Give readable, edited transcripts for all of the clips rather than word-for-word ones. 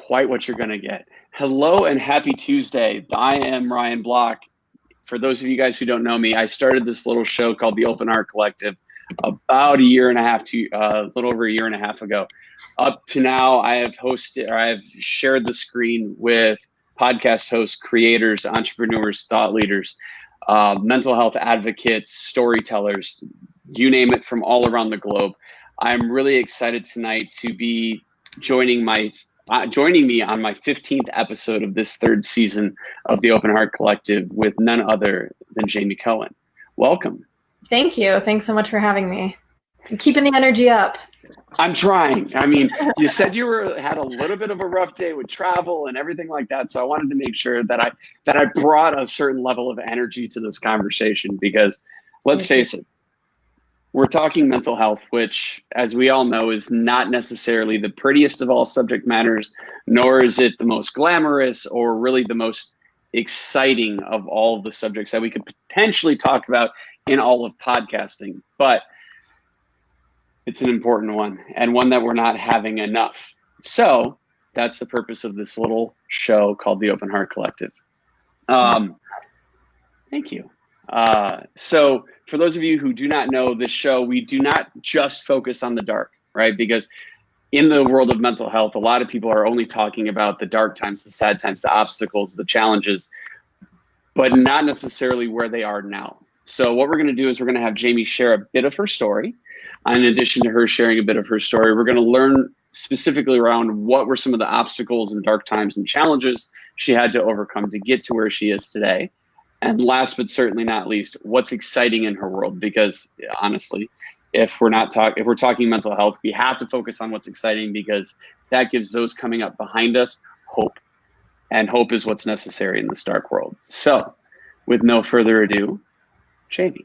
quite what you're going to get. Hello and happy Tuesday. I am Ryan Block. For those of you guys who don't know me, I started this little show called the Open Heart Collective about a little over a year and a half ago. Up to now, I have shared the screen with podcast hosts, creators, entrepreneurs, thought leaders, mental health advocates, storytellers, you name it, from all around the globe. I'm really excited tonight to be joining me on my 15th episode of this third season of the Open Heart Collective with none other than Jaime Cohen. Welcome. Thank you. Thanks so much for having me. I'm keeping the energy up. I'm trying. I mean, you said you had a little bit of a rough day with travel and everything like that. So I wanted to make sure that I brought a certain level of energy to this conversation because let's face it, we're talking mental health, which, as we all know, is not necessarily the prettiest of all subject matters, nor is it the most glamorous or really the most exciting of all of the subjects that we could potentially talk about in all of podcasting. But it's an important one and one that we're not having enough. So that's the purpose of this little show called the Open Heart Collective. Thank you. So for those of you who do not know this show, we do not just focus on the dark, right? Because in the world of mental health, a lot of people are only talking about the dark times, the sad times, the obstacles, the challenges, but not necessarily where they are now. So what we're going to do is we're going to have Jaime share a bit of her story. In addition to her sharing a bit of her story, we're going to learn specifically around what were some of the obstacles and dark times and challenges she had to overcome to get to where she is today. And last but certainly not least, what's exciting in her world? Because honestly, if we're talking mental health, we have to focus on what's exciting because that gives those coming up behind us hope. And hope is what's necessary in this dark world. So with no further ado, Jaime.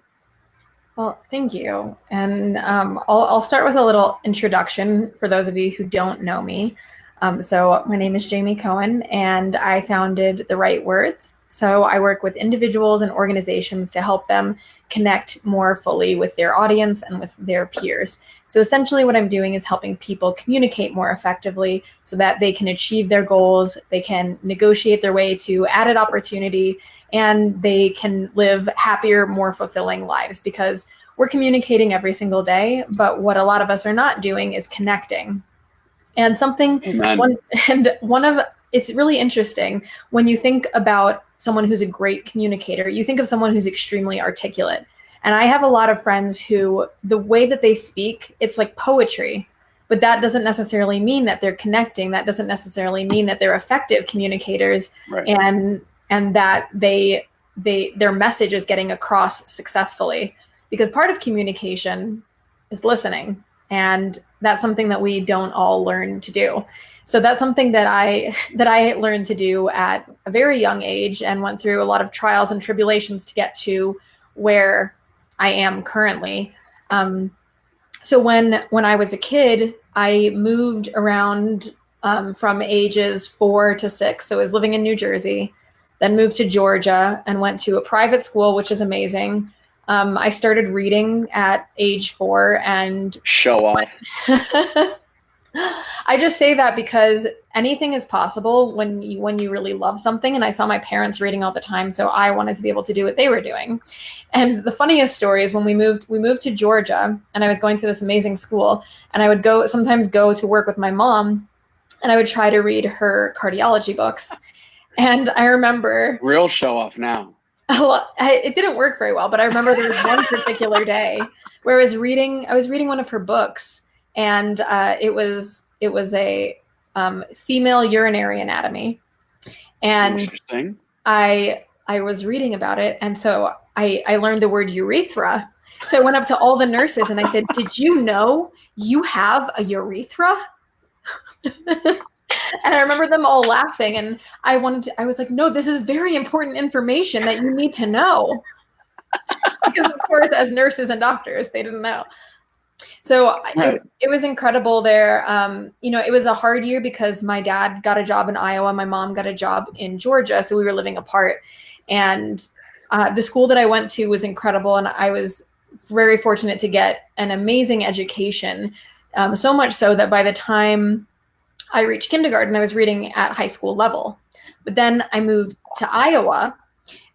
Well, thank you. And I'll start with a little introduction for those of you who don't know me. So my name is Jaime Cohen, and I founded The Right Words. So I work with individuals and organizations to help them connect more fully with their audience and with their peers. So essentially what I'm doing is helping people communicate more effectively so that they can achieve their goals, they can negotiate their way to added opportunity, and they can live happier, more fulfilling lives because we're communicating every single day, but what a lot of us are not doing is connecting. And it's really interesting when you think about someone who's a great communicator, you think of someone who's extremely articulate. And I have a lot of friends who the way that they speak, it's like poetry, but that doesn't necessarily mean that they're connecting. That doesn't necessarily mean that they're effective communicators, right. And that their message is getting across successfully, because part of communication is listening. And that's something that we don't all learn to do. So that's something that I learned to do at a very young age and went through a lot of trials and tribulations to get to where I am currently. So when I was a kid, I moved around from ages 4 to 6. So I was living in New Jersey, then moved to Georgia and went to a private school, which is amazing. I started reading at age 4 and show off. I just say that because anything is possible when you really love something. And I saw my parents reading all the time, so I wanted to be able to do what they were doing. And the funniest story is when we moved to Georgia, and I was going to this amazing school, and I would sometimes go to work with my mom, and I would try to read her cardiology books. And I remember real show off now. Well, it didn't work very well, but I remember there was one particular day where I was reading one of her books, and it was a female urinary anatomy, and I was reading about it, and so I learned the word urethra. So I went up to all the nurses and I said, "Did you know you have a urethra?" And I remember them all laughing, and I was like, "No, this is very important information that you need to know." Because of course, as nurses and doctors, they didn't know. So right. It was incredible there. It was a hard year because my dad got a job in Iowa. My mom got a job in Georgia. So we were living apart, and the school that I went to was incredible. And I was very fortunate to get an amazing education. So much so that by the time I reached kindergarten, I was reading at high school level. But then I moved to Iowa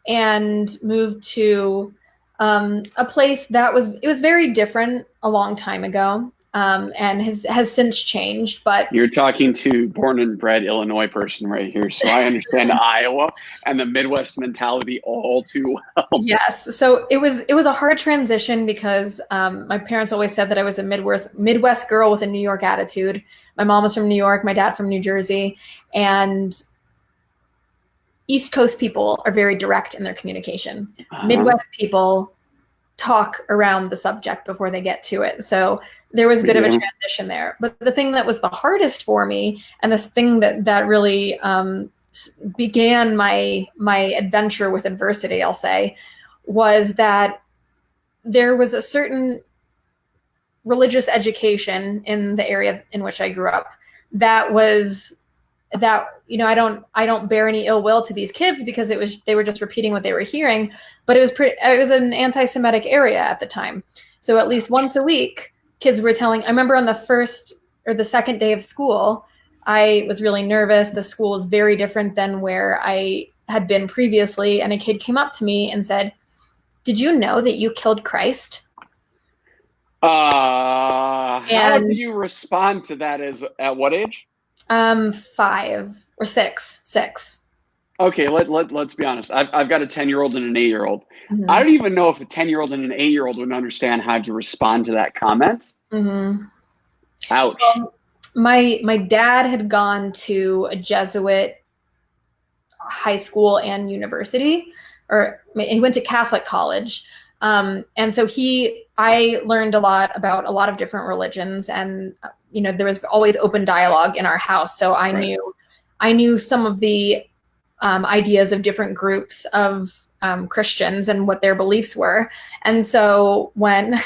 and moved to a place that was very different a long time ago, and has since changed. But you're talking to born and bred Illinois person right here, so I understand Iowa and the Midwest mentality all too well. Yes, so it was a hard transition because my parents always said that I was a Midwest girl with a New York attitude. My mom was from New York, my dad from New Jersey, and East Coast people are very direct in their communication. Midwest people talk around the subject before they get to it. So there was a bit of a transition there. But the thing that was the hardest for me, and this thing that really began my adventure with adversity, I'll say, was that there was a certain religious education in the area in which I grew up that I don't bear any ill will to these kids because they were just repeating what they were hearing, but it was an anti-Semitic area at the time. So at least once a week, kids were telling. I remember on the first or the second day of school, I was really nervous. The school was very different than where I had been previously, and a kid came up to me and said, "Did you know that you killed Christ?" How do you respond to that? At what age? 5 or 6. Okay, let's be honest. I've got a 10-year-old and an 8-year-old. Mm-hmm. I don't even know if a 10-year-old and an 8-year-old would understand how to respond to that comment. Mm-hmm. Ouch. My dad had gone to a Jesuit high school and university, or he went to Catholic college. And so I learned a lot about a lot of different religions, and there was always open dialogue in our house. So I knew some of the ideas of different groups of Christians and what their beliefs were. And so when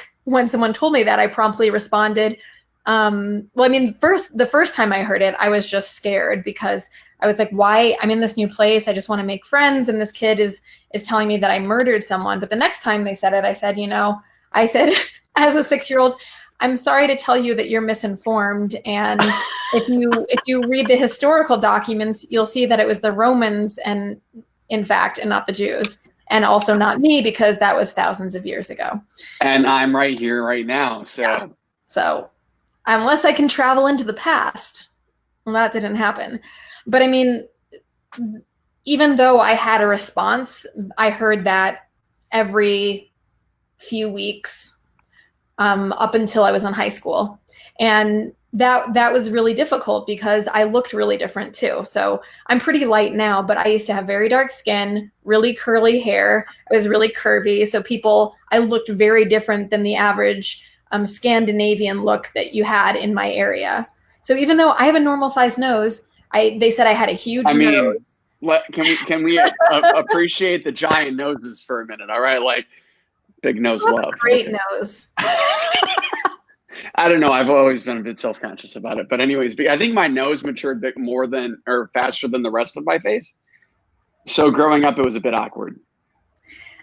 someone told me that, I promptly responded. The first time I heard it, I was just scared because I was like, why? I'm in this new place. I just want to make friends. And this kid is telling me that I murdered someone. But the next time they said it, I said, as a 6-year-old, I'm sorry to tell you that you're misinformed. And if you read the historical documents, you'll see that it was the Romans and not the Jews, and also not me, because that was thousands of years ago. And I'm right here right now. So, yeah. So unless I can travel into the past, well, that didn't happen. But I mean, even though I had a response, I heard that every few weeks up until I was in high school. And that was really difficult because I looked really different too. So I'm pretty light now, but I used to have very dark skin, really curly hair. I was really curvy. So I looked very different than the average Scandinavian look that you had in my area. So even though I have a normal sized nose, they said I had a huge nose. Can we appreciate the giant noses for a minute? All right, like big nose love. Great nose. I don't know. I've always been a bit self-conscious about it, but anyways, I think my nose matured a bit faster than the rest of my face. So growing up, it was a bit awkward.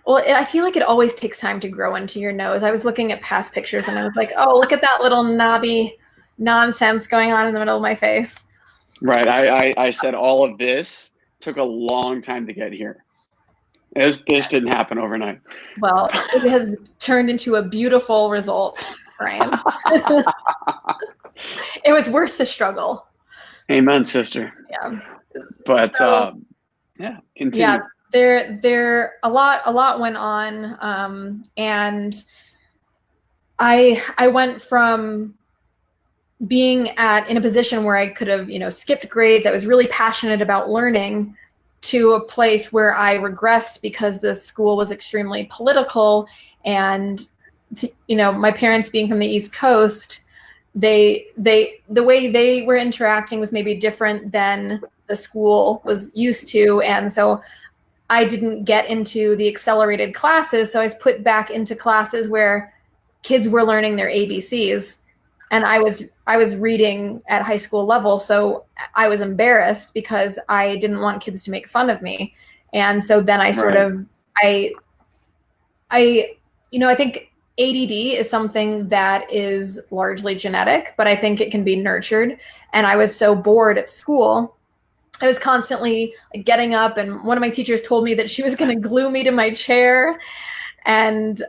Well, I feel like it always takes time to grow into your nose. I was looking at past pictures and I was like, oh, look at that little knobby nonsense going on in the middle of my face. Right. I said all of this took a long time to get here. This didn't happen overnight. Well, it has turned into a beautiful result, Brian. It was worth the struggle. Amen, sister. Yeah. But yeah, continue. Yeah. There a lot went on, and I went from being in a position where I could have skipped grades. I was really passionate about learning, to a place where I regressed because the school was extremely political, and my parents being from the East Coast, the way they were interacting was maybe different than the school was used to, and so I didn't get into the accelerated classes. So I was put back into classes where kids were learning their ABCs, and I was reading at high school level. So I was embarrassed because I didn't want kids to make fun of me. And so then I sort of, I think ADD is something that is largely genetic, but I think it can be nurtured. And I was so bored at school. I was constantly like getting up, and one of my teachers told me that she was going to glue me to my chair. And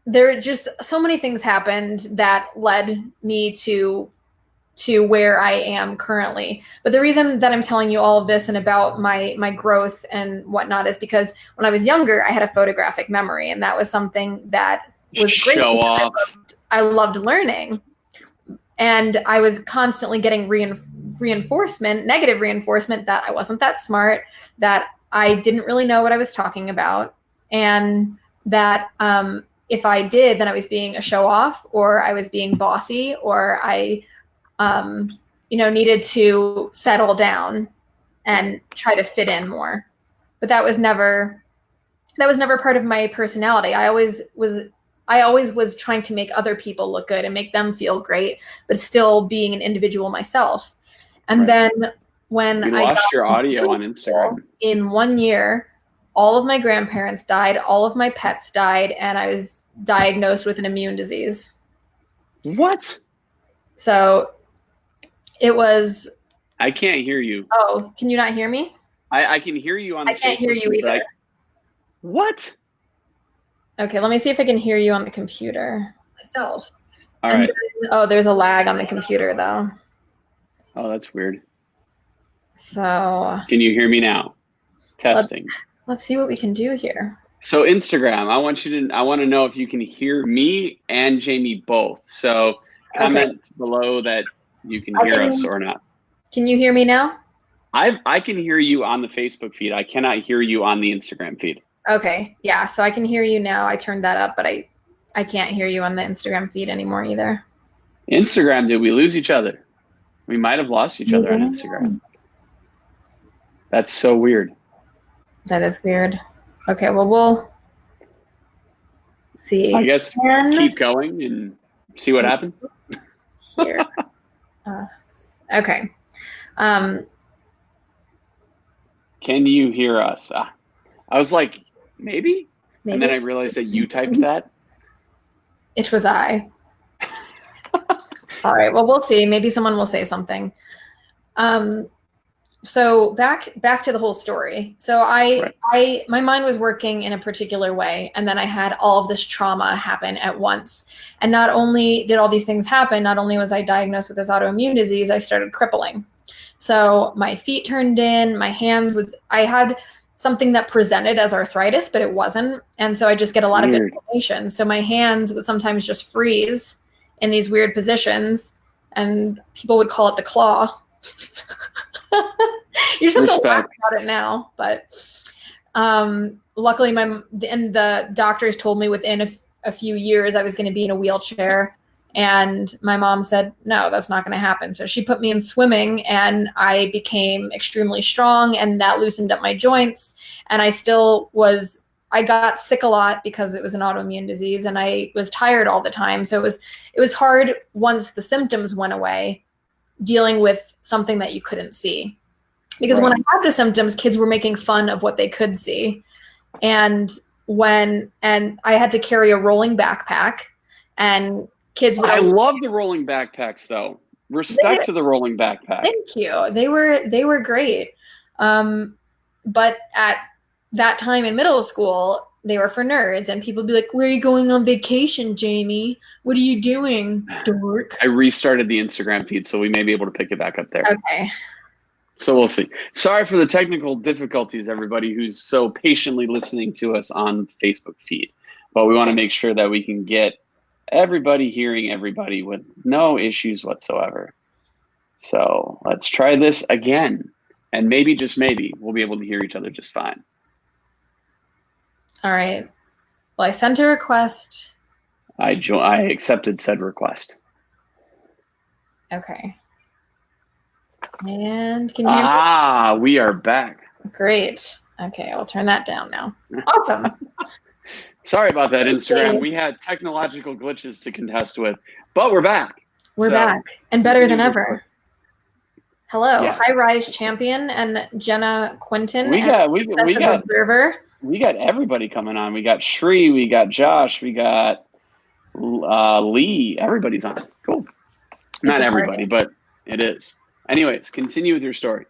there just so many things happened that led me to where I am currently. But the reason that I'm telling you all of this and about my growth and whatnot is because when I was younger, I had a photographic memory, and that was something that was great. Show off. I loved learning, and I was constantly getting reinforcement, negative reinforcement, that I wasn't that smart, that I didn't really know what I was talking about, and that if I did, then I was being a show off, or I was being bossy, or I needed to settle down and try to fit in more. But that was never part of my personality. I always was trying to make other people look good and make them feel great, but still being an individual myself. And then when you lost your audio on Instagram, in 1 year, all of my grandparents died, all of my pets died, and I was diagnosed with an immune disease. What? So it was. I can't hear you. Oh, can you not hear me? I can hear you on the I can't hear you either. What? Okay, let me see if I can hear you on the computer myself. All right. There's a lag on the computer though. Oh, that's weird. So. Can you hear me now? Testing. Let's see what we can do here. So Instagram, I want to know if you can hear me and Jamie both. So comment below that you can hear us or not. Can you hear me now? I can hear you on the Facebook feed. I cannot hear you on the Instagram feed. Okay. Yeah. So I can hear you now. I turned that up, but I can't hear you on the Instagram feed anymore either. Instagram, did we lose each other? We might have lost each other on Instagram. That's so weird. That is weird. Okay. Well, we'll see. I guess keep going and see what happens. Here. Okay. Can you hear us? I was like, maybe? And then I realized that you typed that. It was I. All right. Well, we'll see. Maybe someone will say something. So back to the whole story. So my mind was working in a particular way, and then I had all of this trauma happen at once. And not only did all these things happen, not only was I diagnosed with this autoimmune disease, I started crippling. So my feet turned in, my hands I had something that presented as arthritis, but it wasn't. And so I just get a lot of inflammation. So my hands would sometimes just freeze in these weird positions, and people would call it the claw. You're supposed to laugh about it now, but luckily the doctors told me within a few years I was going to be in a wheelchair, and my mom said, no, that's not going to happen. So she put me in swimming, and I became extremely strong, and that loosened up my joints. And I got sick a lot because it was an autoimmune disease, and I was tired all the time. So it was hard once the symptoms went away, dealing with something that you couldn't see. Because when I had the symptoms, kids were making fun of what they could see. And I had to carry a rolling backpack, and kids would. I love the rolling backpacks though. Respect to the rolling backpack. Thank you. They were great. But at that time in middle school, they were for nerds, and people would be like, where are you going on vacation, Jamie? What are you doing, dork? I restarted the Instagram feed, so we may be able to pick it back up there. Okay. So we'll see. Sorry for the technical difficulties, everybody who's so patiently listening to us on Facebook feed. But we want to make sure that we can get everybody hearing everybody with no issues whatsoever. So let's try this again. And maybe, just maybe, we'll be able to hear each other just fine. All right. Well, I sent a request. I accepted said request. Okay. And can you hear me? We are back. Great. Okay, I'll turn that down now. Awesome. Sorry about that, Instagram. We had technological glitches to contest with, but we're back. We're back, and better than ever. Hello, yes. Hi Rise Champion and Jenna Quinton. We got Observer. We got everybody coming on. We got Shri, we got Josh, we got Lee, everybody's on. Cool. Not everybody, but it is. Anyways, continue with your story.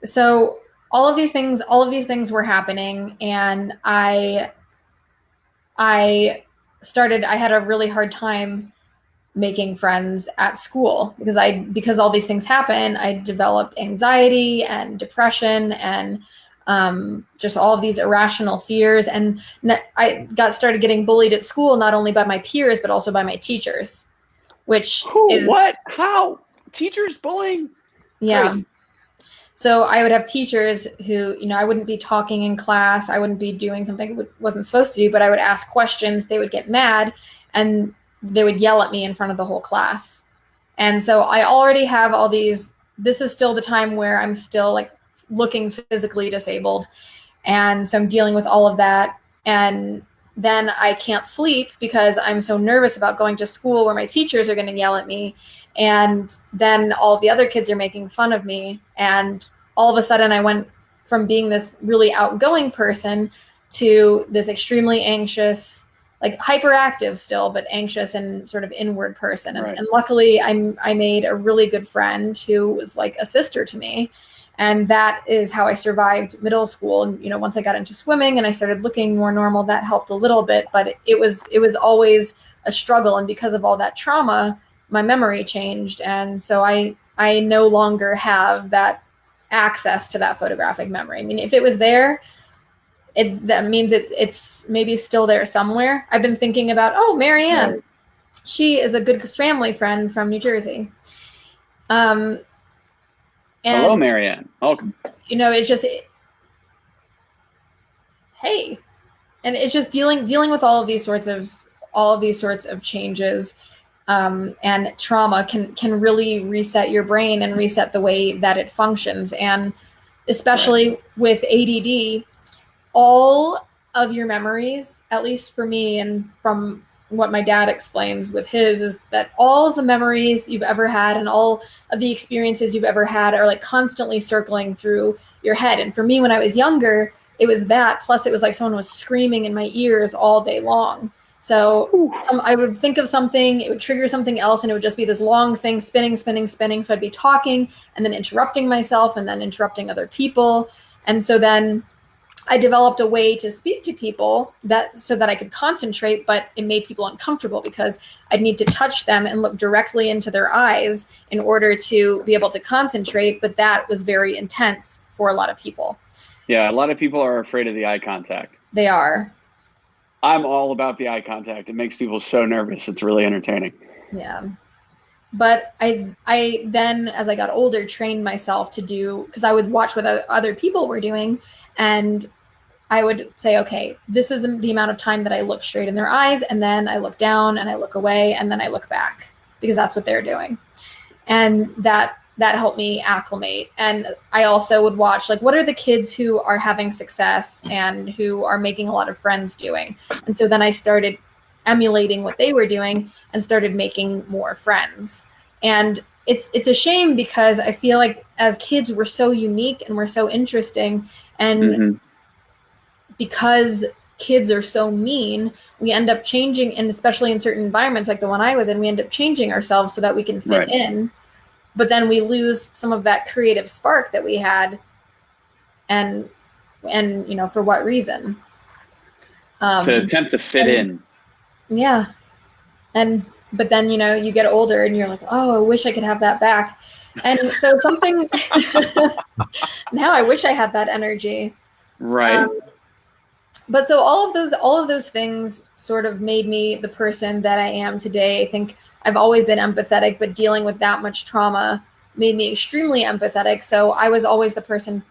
So all of these things were happening, and I had a really hard time making friends at school because all these things happen. I developed anxiety and depression and just all of these irrational fears. And I started getting bullied at school, not only by my peers, but also by my teachers, which how teachers bullying? Yeah. Crazy. So I would have teachers who, I wouldn't be talking in class. I wouldn't be doing something I wasn't supposed to do, but I would ask questions. They would get mad and they would yell at me in front of the whole class. And so I already have all these, this is still the time where I'm still like looking physically disabled. And so I'm dealing with all of that. And then I can't sleep because I'm so nervous about going to school where my teachers are going to yell at me. And then all the other kids are making fun of me. And all of a sudden I went from being this really outgoing person to this extremely anxious, like hyperactive still, but anxious and sort of inward person. And, and luckily I made a really good friend who was like a sister to me. And that is how I survived middle school. And, once I got into swimming and I started looking more normal, that helped a little bit, but it was always a struggle. And because of all that trauma, my memory changed. And so I no longer have that access to that photographic memory. I mean, if it was there, that means it's maybe still there somewhere. I've been thinking about, Marianne, right. She is a good family friend from New Jersey. And, hello, Marianne. Welcome. It's just, hey, and it's just dealing with all of these sorts of changes. And trauma can really reset your brain and reset the way that it functions. And especially with ADD, all of your memories, at least for me and from what my dad explains with his, is that all of the memories you've ever had and all of the experiences you've ever had are like constantly circling through your head. And for me, when I was younger, it was that, plus it was like someone was screaming in my ears all day long. So I would think of something, it would trigger something else, and it would just be this long thing spinning. So I'd be talking and then interrupting myself and then interrupting other people. And so then I developed a way to speak to people so that I could concentrate, but it made people uncomfortable because I'd need to touch them and look directly into their eyes in order to be able to concentrate. But that was very intense for a lot of people. Yeah, a lot of people are afraid of the eye contact. They are. I'm all about the eye contact. It makes people so nervous. It's really entertaining. Yeah. But I then, as I got older, trained myself to do, because I would watch what other people were doing, and I would say, okay, this is the amount of time that I look straight in their eyes, and then I look down and I look away and then I look back, because that's what they're doing. And that helped me acclimate. And I also would watch, like, what are the kids who are having success and who are making a lot of friends doing? And so then I started emulating what they were doing and started making more friends. And it's a shame because I feel like as kids, we're so unique and we're so interesting. And because kids are so mean, we end up changing, and especially in certain environments like the one I was in, we end up changing ourselves so that we can fit in. But then we lose some of that creative spark that we had. And for what reason? To attempt to fit in. Yeah. But then, you get older and you're like, oh, I wish I could have that back. And so now I wish I had that energy. Right. But so all of those things sort of made me the person that I am today. I think I've always been empathetic, but dealing with that much trauma made me extremely empathetic. So I was always the person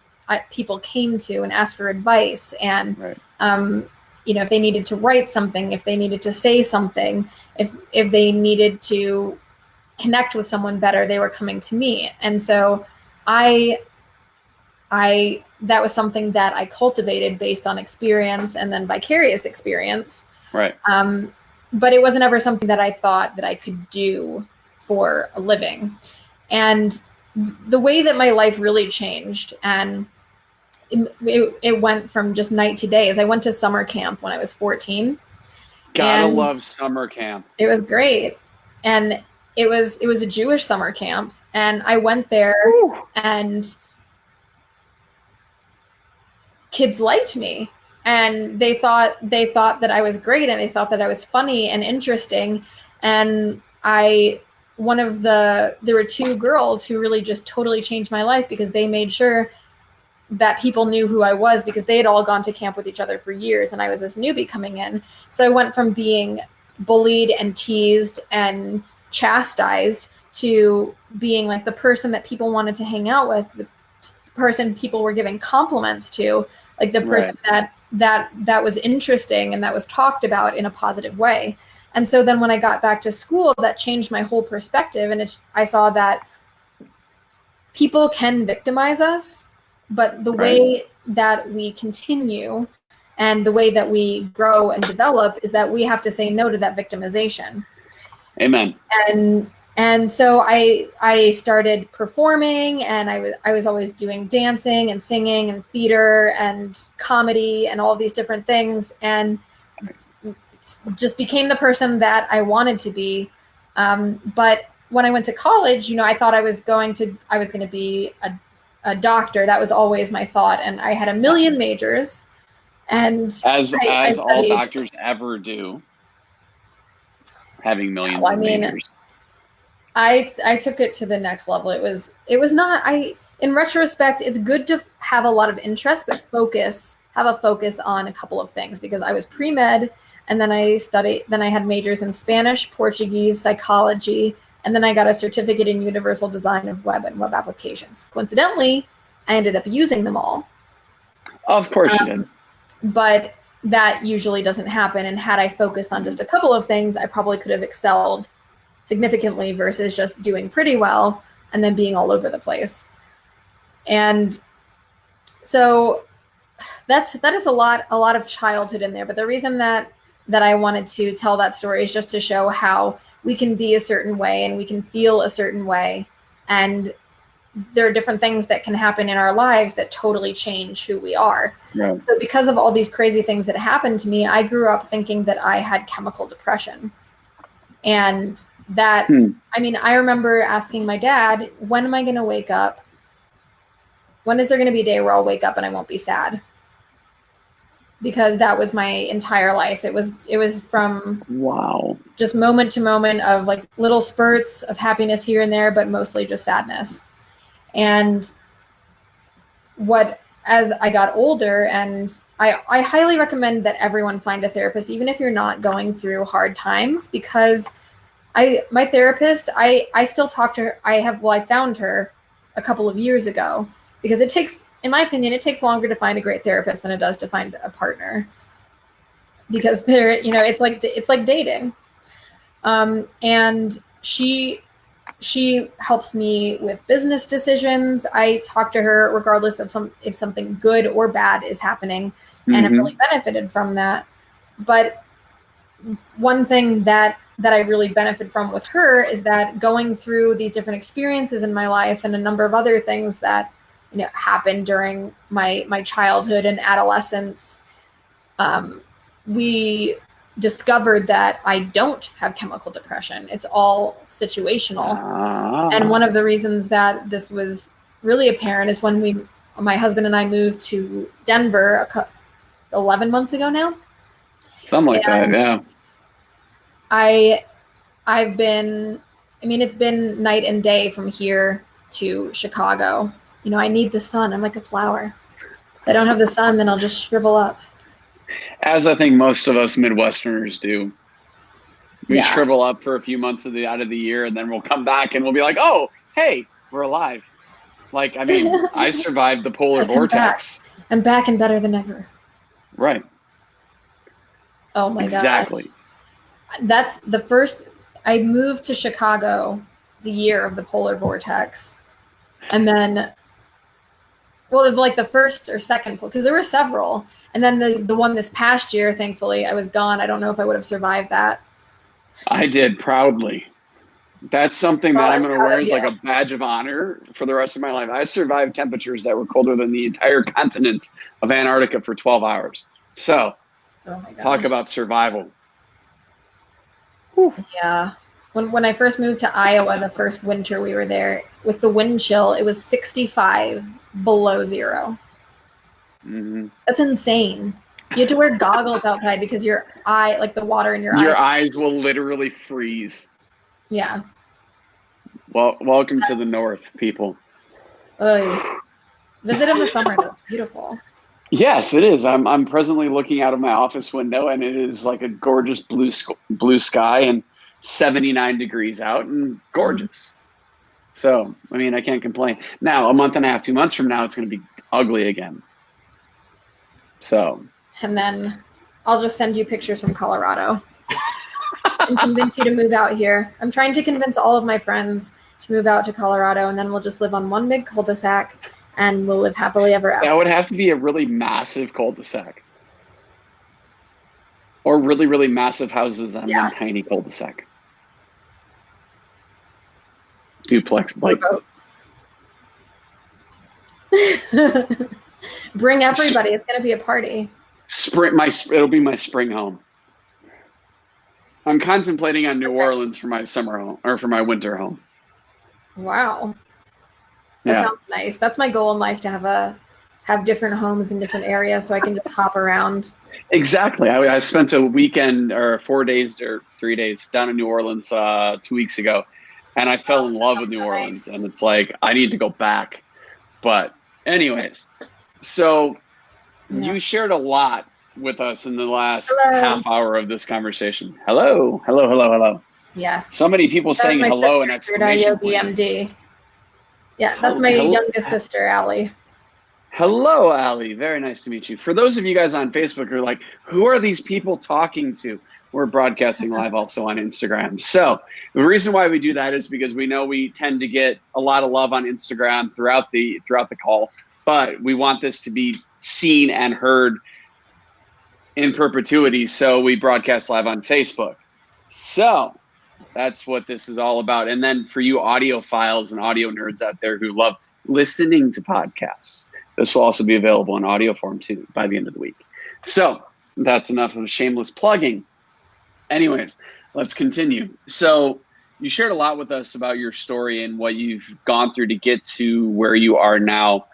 people came to and asked for advice. And, if they needed to write something, if they needed to say something, if they needed to connect with someone better, they were coming to me. And so that was something that I cultivated based on experience and then vicarious experience. Right. But it wasn't ever something that I thought that I could do for a living. And the way that my life really changed, and it went from just night to day, is I went to summer camp when I was 14. Gotta And love summer camp. it was great. And it was a Jewish summer camp. And I went there and kids liked me. And they thought that I was great, and they thought that I was funny and interesting. And there were two girls who really just totally changed my life, because they made sure that people knew who I was, because they had all gone to camp with each other for years, and I was this newbie coming in. So I went from being bullied and teased and chastised to being like the person that people wanted to hang out with, the person people were giving compliments to, like the person that was interesting and that was talked about in a positive way. And so then when I got back to school, that changed my whole perspective. And I saw that people can victimize us, but the way that we continue and the way that we grow and develop is that we have to say no to that victimization. Amen. And so I started performing, and I was always doing dancing and singing and theater and comedy and all these different things, and just became the person that I wanted to be. But when I went to college, I thought I was going to be a doctor. That was always my thought. And I had a million majors, and as all doctors ever do, having millions of majors. I took it to the next level. It was not, in retrospect, it's good to have a lot of interest, but have a focus on a couple of things, because I was pre-med, and then I had majors in Spanish, Portuguese, psychology, and then I got a certificate in universal design of web and web applications. Coincidentally, I ended up using them all. Of course you did. But that usually doesn't happen. And had I focused on just a couple of things, I probably could have excelled significantly versus just doing pretty well and then being all over the place. And so that is a lot of childhood in there. But the reason that I wanted to tell that story is just to show how we can be a certain way and we can feel a certain way. And there are different things that can happen in our lives that totally change who we are. Right. So because of all these crazy things that happened to me, I grew up thinking that I had chemical depression. And that, I remember asking my dad, when am I going to wake up? When is there going to be a day where I'll wake up and I won't be sad? Because that was my entire life. It was from just moment to moment of like little spurts of happiness here and there, but mostly just sadness. And as I got older, and I highly recommend that everyone find a therapist, even if you're not going through hard times, because my therapist, I still talk to her. I found her a couple of years ago, because it takes, in my opinion, it takes longer to find a great therapist than it does to find a partner, because it's like dating. And she helps me with business decisions. I talk to her regardless of if something good or bad is happening, and I've really benefited from that. But one thing that I really benefit from with her is that going through these different experiences in my life and a number of other things that happened during my childhood and adolescence, we discovered that I don't have chemical depression. It's all situational. And one of the reasons that this was really apparent is when my husband and I moved to Denver 11 months ago now. Something like that, yeah. I've been, it's been night and day from here to Chicago. I need the sun. I'm like a flower. If I don't have the sun, then I'll just shrivel up. As I think most of us Midwesterners do. We shrivel up for a few months out of the year, and then we'll come back and we'll be like, oh, hey, we're alive. Like, I survived the polar vortex. I'm back and better than ever. Right. Oh my God. Exactly. That's the first, I moved to Chicago the year of the polar vortex. And then, like the first or second, because there were several. And then the one this past year, thankfully, I was gone. I don't know if I would have survived that. I did, proudly. That's something that I'm going to wear as like a badge of honor for the rest of my life. I survived temperatures that were colder than the entire continent of Antarctica for 12 hours. So, talk about survival. Yeah. When I first moved to Iowa, the first winter we were there, with the wind chill, it was 65 below zero. Mm-hmm. That's insane. You have to wear goggles outside because your eye, like the water in your eyes will literally freeze. Yeah. Well, welcome to the North, people. Visit in the summer, though. It's beautiful. Yes, it is. I'm presently looking out of my office window, and it is like a gorgeous blue sky and 79 degrees out and gorgeous. So, I mean, I can't complain. Now, a month and a half, 2 months from now, it's going to be ugly again. So. And then I'll just send you pictures from Colorado and convince you to move out here. I'm trying to convince all of my friends to move out to Colorado, and then we'll just live on one big cul-de-sac, and we'll live happily ever after. That would have to be a really massive cul-de-sac. Or really, really massive houses on one tiny cul-de-sac. Duplex, like. Bring everybody. It's going to be a party. It'll be my spring home. I'm contemplating on New Orleans for my summer home, or for my winter home. Wow. That sounds nice. That's my goal in life, to have different homes in different areas so I can just hop around. Exactly. I spent a weekend or 4 days or 3 days down in New Orleans 2 weeks ago, and I fell in love with New Orleans, and it's like I need to go back. But anyways, so you shared a lot with us in the last half hour of this conversation. Hello. Yes. So many people saying hello and exclamation point. MD. Yeah, that's my youngest sister, Allie. Hello, Allie. Very nice to meet you. For those of you guys on Facebook who are like, who are these people talking to? We're broadcasting live also on Instagram. So the reason why we do that is because we know we tend to get a lot of love on Instagram throughout the call, but we want this to be seen and heard in perpetuity. So we broadcast live on Facebook. So that's what this is all about. And then for you audiophiles and audio nerds out there who love listening to podcasts, this will also be available in audio form too by the end of the week. So that's enough of shameless plugging. Anyways, let's continue. So you shared a lot with us about your story and what you've gone through to get to where you are now.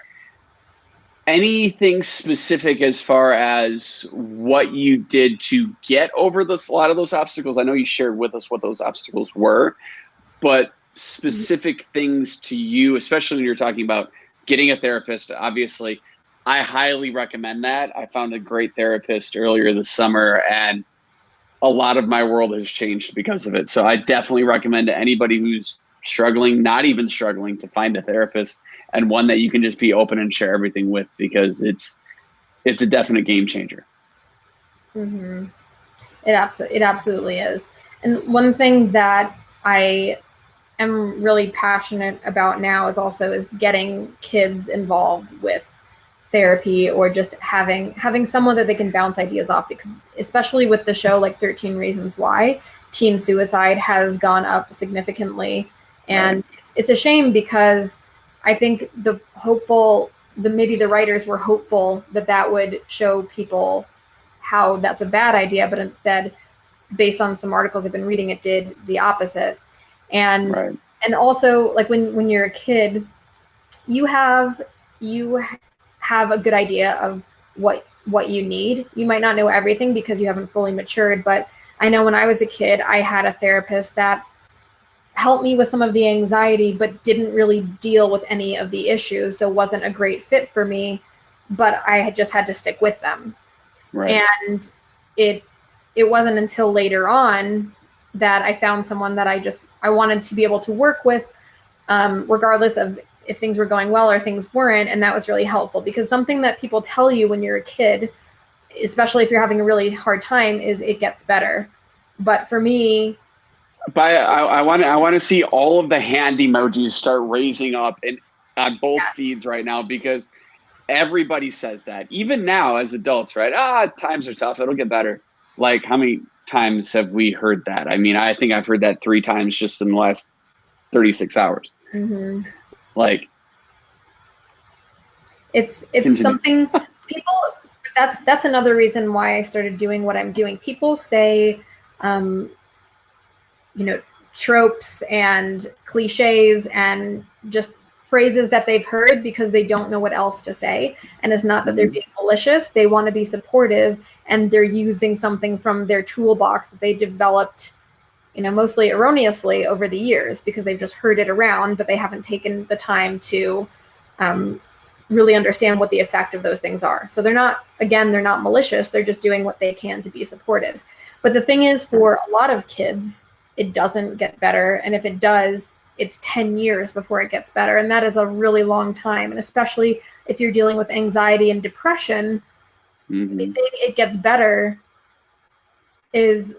Anything specific as far as what you did to get over a lot of those obstacles? I know you shared with us what those obstacles were, but specific things to you, especially when you're talking about getting a therapist. Obviously, I highly recommend that. I found a great therapist earlier this summer, and a lot of my world has changed because of it. So I definitely recommend to anybody who's struggling, not even struggling, to find a therapist, and one that you can just be open and share everything with, because it's a definite game changer. Mm-hmm. It absolutely is. And one thing that I am really passionate about now is getting kids involved with therapy, or just having someone that they can bounce ideas off, because especially with the show like 13 Reasons Why, teen suicide has gone up significantly. And it's a shame, because I think maybe the writers were hopeful that would show people how that's a bad idea, but instead, based on some articles I've been reading, it did the opposite. And also, like when you're a kid, you have a good idea of what you need. You might not know everything because you haven't fully matured, but I know when I was a kid, I had a therapist that helped me with some of the anxiety, but didn't really deal with any of the issues, so wasn't a great fit for me, but I had just had to stick with them. Right. And it wasn't until later on that I found someone that I wanted to be able to work with, regardless of if things were going well or things weren't. And that was really helpful, because something that people tell you when you're a kid, especially if you're having a really hard time, is it gets better. But for me, I want to see all of the hand emojis start raising up on both feeds right now, because everybody says that, even now as adults, right? Times are tough, it'll get better. Like, how many times have we heard that? I mean, I think I've heard that 3 times just in the last 36 hours. Mm-hmm. Like, it's something people, that's another reason why I started doing what I'm doing. People say, tropes and cliches and just phrases that they've heard because they don't know what else to say. And it's not that they're being malicious. They want to be supportive, and they're using something from their toolbox that they developed, mostly erroneously over the years because they've just heard it around, but they haven't taken the time to really understand what the effect of those things are. So they're not malicious. They're just doing what they can to be supportive. But the thing is, for a lot of kids, it doesn't get better. And if it does, it's 10 years before it gets better. And that is a really long time. And especially if you're dealing with anxiety and depression, they say it gets better is,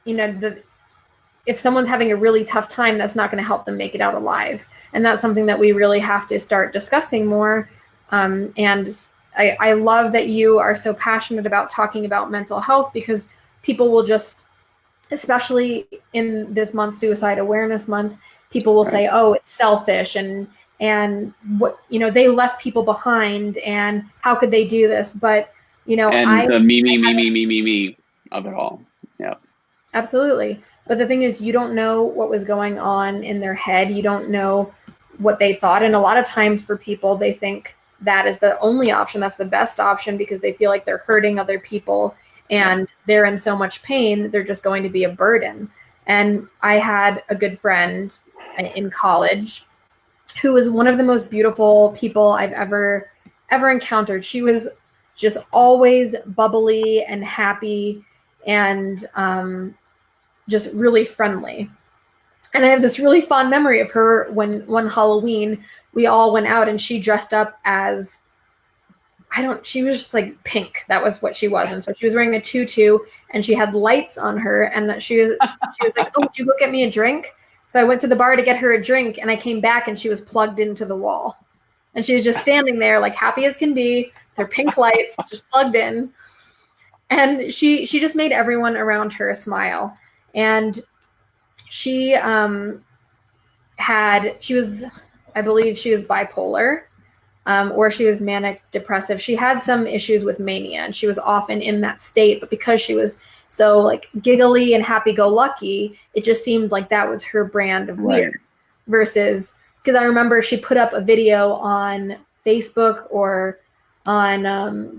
if someone's having a really tough time, that's not going to help them make it out alive. And that's something that we really have to start discussing more. And I love that you are so passionate about talking about mental health, because people will just, especially in this month, Suicide Awareness Month, people will say, oh, it's selfish and what, they left people behind and how could they do this? But, and the me of it all. Yeah. Absolutely. But the thing is, you don't know what was going on in their head. You don't know what they thought. And a lot of times for people, they think that is the only option. That's the best option because they feel like they're hurting other people and they're in so much pain. They're just going to be a burden. And I had a good friend in college who was one of the most beautiful people I've ever encountered. She was just always bubbly and happy and just really friendly. And I have this really fond memory of her when one Halloween, we all went out and she dressed up as, she was just like pink. That was what she was. And so she was wearing a tutu and she had lights on her. And she was like, oh, would you go get me a drink? So I went to the bar to get her a drink and I came back and she was plugged into the wall. And she was just standing there like happy as can be, with her pink lights, just plugged in. And she just made everyone around her smile. And she I believe she was bipolar, or she was manic depressive. She had some issues with mania and she was often in that state, but because she was so like giggly and happy-go-lucky, it just seemed like that was her brand of weird. Versus, because I remember she put up a video on Facebook or on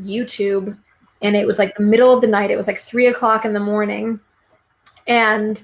YouTube, and it was like the middle of the night. It was like 3:00 in the morning. And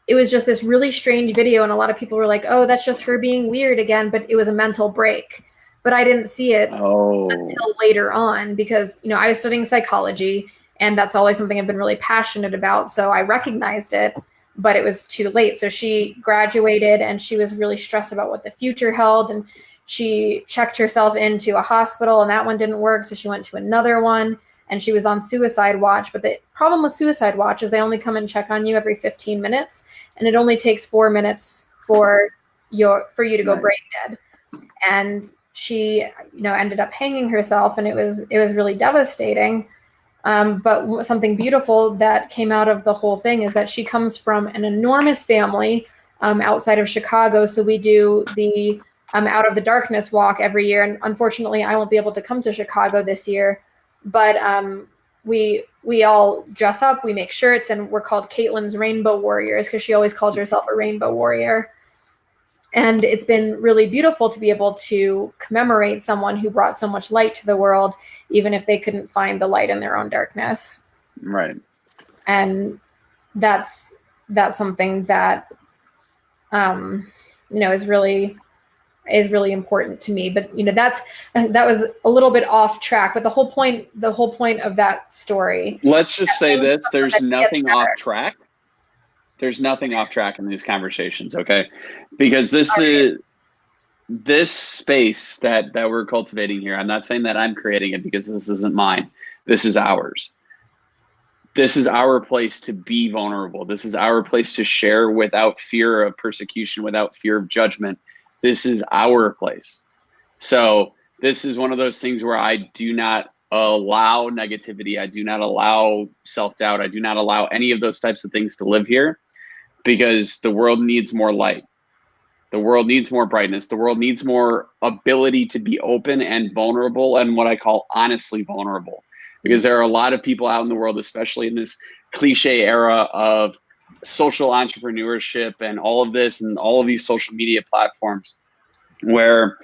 it was just this really strange video. And a lot of people were like, oh, that's just her being weird again. But it was a mental break. But I didn't see it until later on because, I was studying psychology and that's always something I've been really passionate about. So I recognized it, but it was too late. So she graduated and she was really stressed about what the future held. And she checked herself into a hospital and that one didn't work. So she went to another one. And she was on suicide watch. But the problem with suicide watch is they only come and check on you every 15 minutes. And it only takes 4 minutes for you to go brain dead. And she, ended up hanging herself. And it was really devastating. But something beautiful that came out of the whole thing is that she comes from an enormous family outside of Chicago. So we do the Out of the Darkness walk every year. And unfortunately, I won't be able to come to Chicago this year. But we all dress up, we make shirts, and we're called Caitlin's Rainbow Warriors because she always called herself a rainbow warrior. And it's been really beautiful to be able to commemorate someone who brought so much light to the world, even if they couldn't find the light in their own darkness. Right. And that's something that, is really important to me. But that was a little bit off track. But the whole point of that story. Let's just say this: there's nothing off track. There's nothing off track in these conversations, okay? Because this space that we're cultivating here. I'm not saying that I'm creating it because this isn't mine. This is ours. This is our place to be vulnerable. This is our place to share without fear of persecution, without fear of judgment. This is our place. So this is one of those things where I do not allow negativity. I do not allow self-doubt. I do not allow any of those types of things to live here because the world needs more light. The world needs more brightness. The world needs more ability to be open and vulnerable and what I call honestly vulnerable. Because there are a lot of people out in the world, especially in this cliche era of social entrepreneurship and all of this and all of these social media platforms where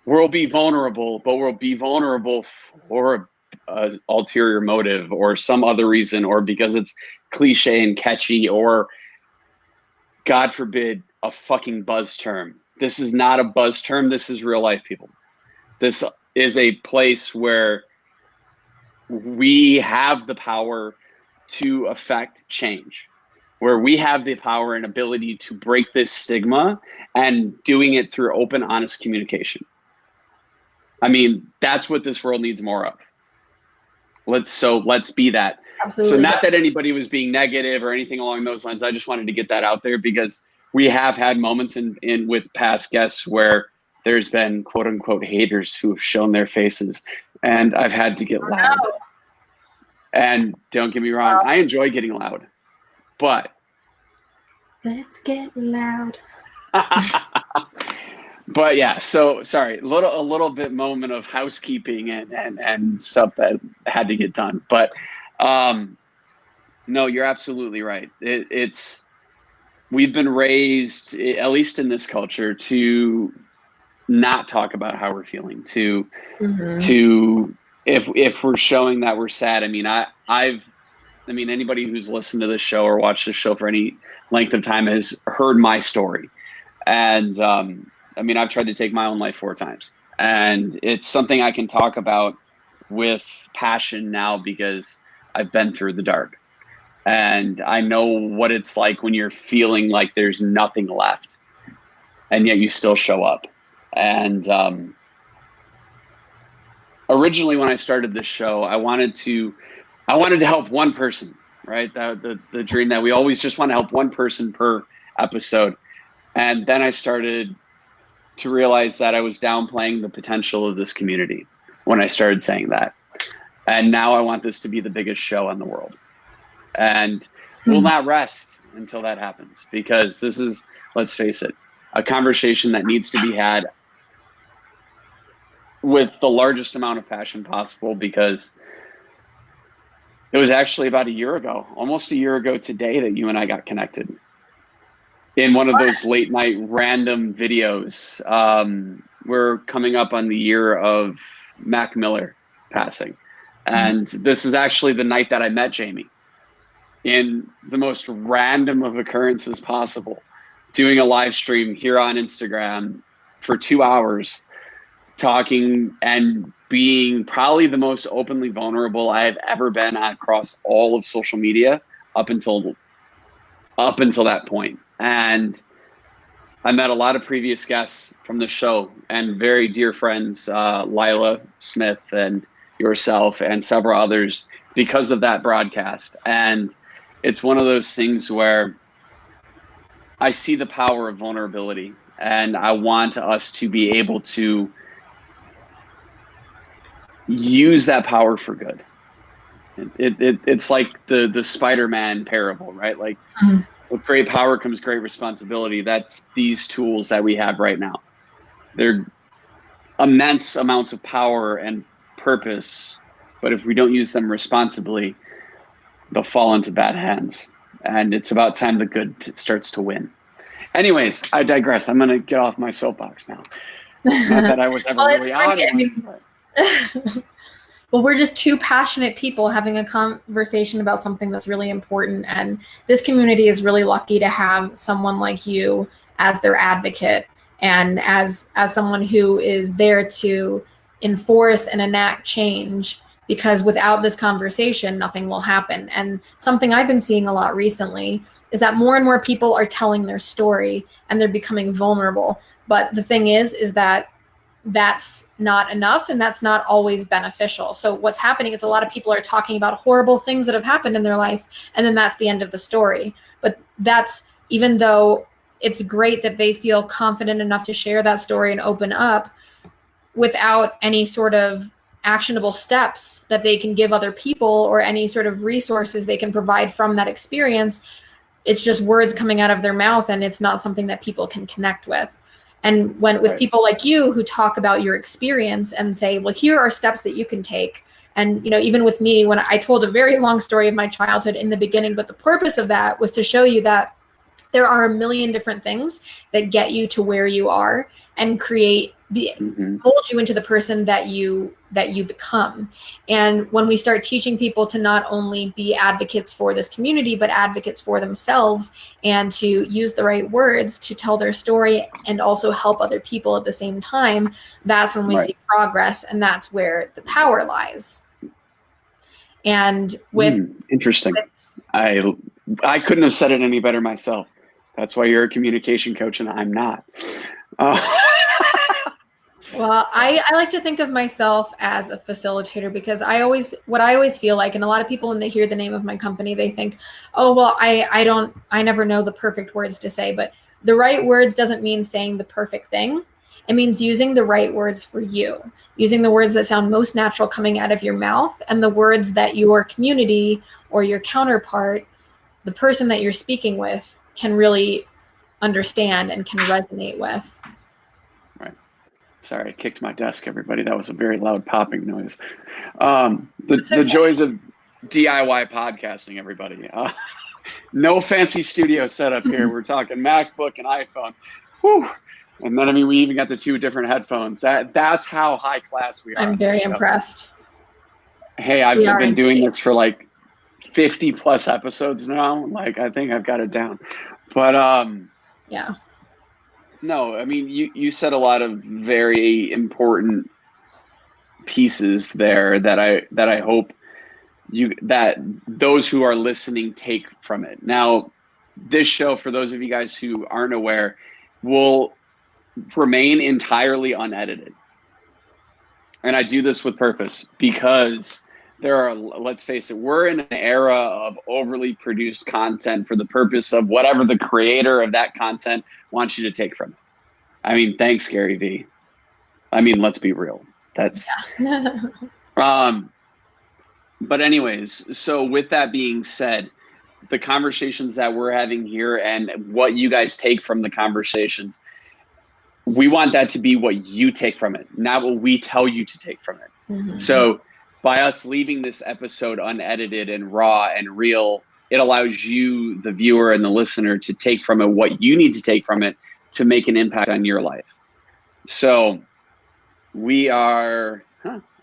we'll be vulnerable, but we'll be vulnerable for an ulterior motive or some other reason, or because it's cliche and catchy, or God forbid, a fucking buzz term. This is not a buzz term. This is real life, people. This is a place where we have the power to affect change, where we have the power and ability to break this stigma, and doing it through open, honest communication. I mean, that's what this world needs more of. Let's be that. Absolutely. So not that anybody was being negative or anything along those lines. I just wanted to get that out there, because we have had moments in with past guests where there's been quote unquote haters who have shown their faces, and I've had to get loud. No. And don't get me wrong, I enjoy getting loud, but let's get loud. But yeah, so sorry, a little bit moment of housekeeping and stuff that had to get done. But no, you're absolutely right. We've been raised, at least in this culture, to not talk about how we're feeling, to if we're showing that we're sad. I mean, anybody who's listened to this show or watched this show for any length of time has heard my story. And I've tried to take my own life 4 times, and it's something I can talk about with passion now because I've been through the dark, and I know what it's like when you're feeling like there's nothing left, and yet you still show up. And originally, when I started this show, I wanted to help one person, right? The dream that we always just want to help one person per episode. And then I started to realize that I was downplaying the potential of this community when I started saying that. And now I want this to be the biggest show in the world. And we'll not rest until that happens, because this is, let's face it, a conversation that needs to be had with the largest amount of passion possible, because it was actually about almost a year ago today, that you and I got connected in one of those late night random videos. We're coming up on the year of Mac Miller passing. And this is actually the night that I met Jaime, in the most random of occurrences possible, doing a live stream here on Instagram for 2 hours, talking and being probably the most openly vulnerable I have ever been across all of social media up until that point. And I met a lot of previous guests from the show and very dear friends, Lila Smith and yourself and several others, because of that broadcast. And it's one of those things where I see the power of vulnerability, and I want us to be able to use that power for good. It's like the Spider-Man parable, right? Like, with great power comes great responsibility. That's these tools that we have right now. They're immense amounts of power and purpose, but if we don't use them responsibly, they'll fall into bad hands. And it's about time the good starts to win. Anyways, I digress. I'm going to get off my soapbox now. Not that I was ever really on it. Well, we're just 2 passionate people having a conversation about something that's really important. And this community is really lucky to have someone like you as their advocate, and as someone who is there to enforce and enact change, because without this conversation, nothing will happen. And something I've been seeing a lot recently is that more and more people are telling their story and they're becoming vulnerable. But the thing is that that's not enough, and that's not always beneficial. So what's happening is a lot of people are talking about horrible things that have happened in their life, and then that's the end of the story. But that's, even though it's great that they feel confident enough to share that story and open up, without any sort of actionable steps that they can give other people or any sort of resources they can provide from that experience, it's just words coming out of their mouth, and it's not something that people can connect with. And when with Right. people like you who talk about your experience and say, well, here are steps that you can take. And, you know, even with me, when I told a very long story of my childhood in the beginning, but the purpose of that was to show you that there are a million different things that get you to where you are and mold you into the person that you become. And when we start teaching people to not only be advocates for this community, but advocates for themselves, and to use the right words to tell their story and also help other people at the same time, that's when we see progress, and that's where the power lies. And interesting. I couldn't have said it any better myself. That's why you're a communication coach and I'm not. Well, I like to think of myself as a facilitator, because what I always feel like, and a lot of people when they hear the name of my company, they think, oh, well, I never know the perfect words to say, but the right words doesn't mean saying the perfect thing. It means using the right words for you, using the words that sound most natural coming out of your mouth, and the words that your community or your counterpart, the person that you're speaking with, can really understand and can resonate with. Right. Sorry, I kicked my desk, everybody. That was a very loud popping noise. The joys of DIY podcasting, everybody. No fancy studio setup here. We're talking MacBook and iPhone. Whew. And then, I mean, we even got the 2 different headphones. That's how high class we are. I'm very impressed. Hey, I've been doing this for like 50 plus episodes now. Like, I think I've got it down. But yeah. No, I mean, you said a lot of very important pieces there that I hope that those who are listening take from it. Now, this show, for those of you guys who aren't aware, will remain entirely unedited. And I do this with purpose because let's face it, we're in an era of overly produced content for the purpose of whatever the creator of that content wants you to take from it. I mean, thanks, Gary V. I mean, let's be real. That's but anyways, so with that being said, the conversations that we're having here and what you guys take from the conversations, we want that to be what you take from it, not what we tell you to take from it. Mm-hmm. So by us leaving this episode unedited and raw and real, it allows you, the viewer and the listener, to take from it what you need to take from it to make an impact on your life. So we are,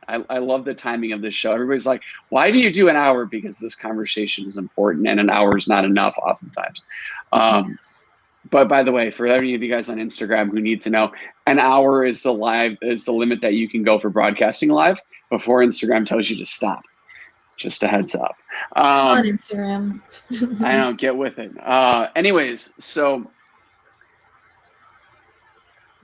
I love the timing of this show. Everybody's like, why do you do an hour? Because this conversation is important and an hour is not enough oftentimes. But by the way, for any of you guys on Instagram who need to know, an hour is the limit that you can go for broadcasting live before Instagram tells you to stop. Just a heads up. On Instagram. I don't get with it. Anyways, so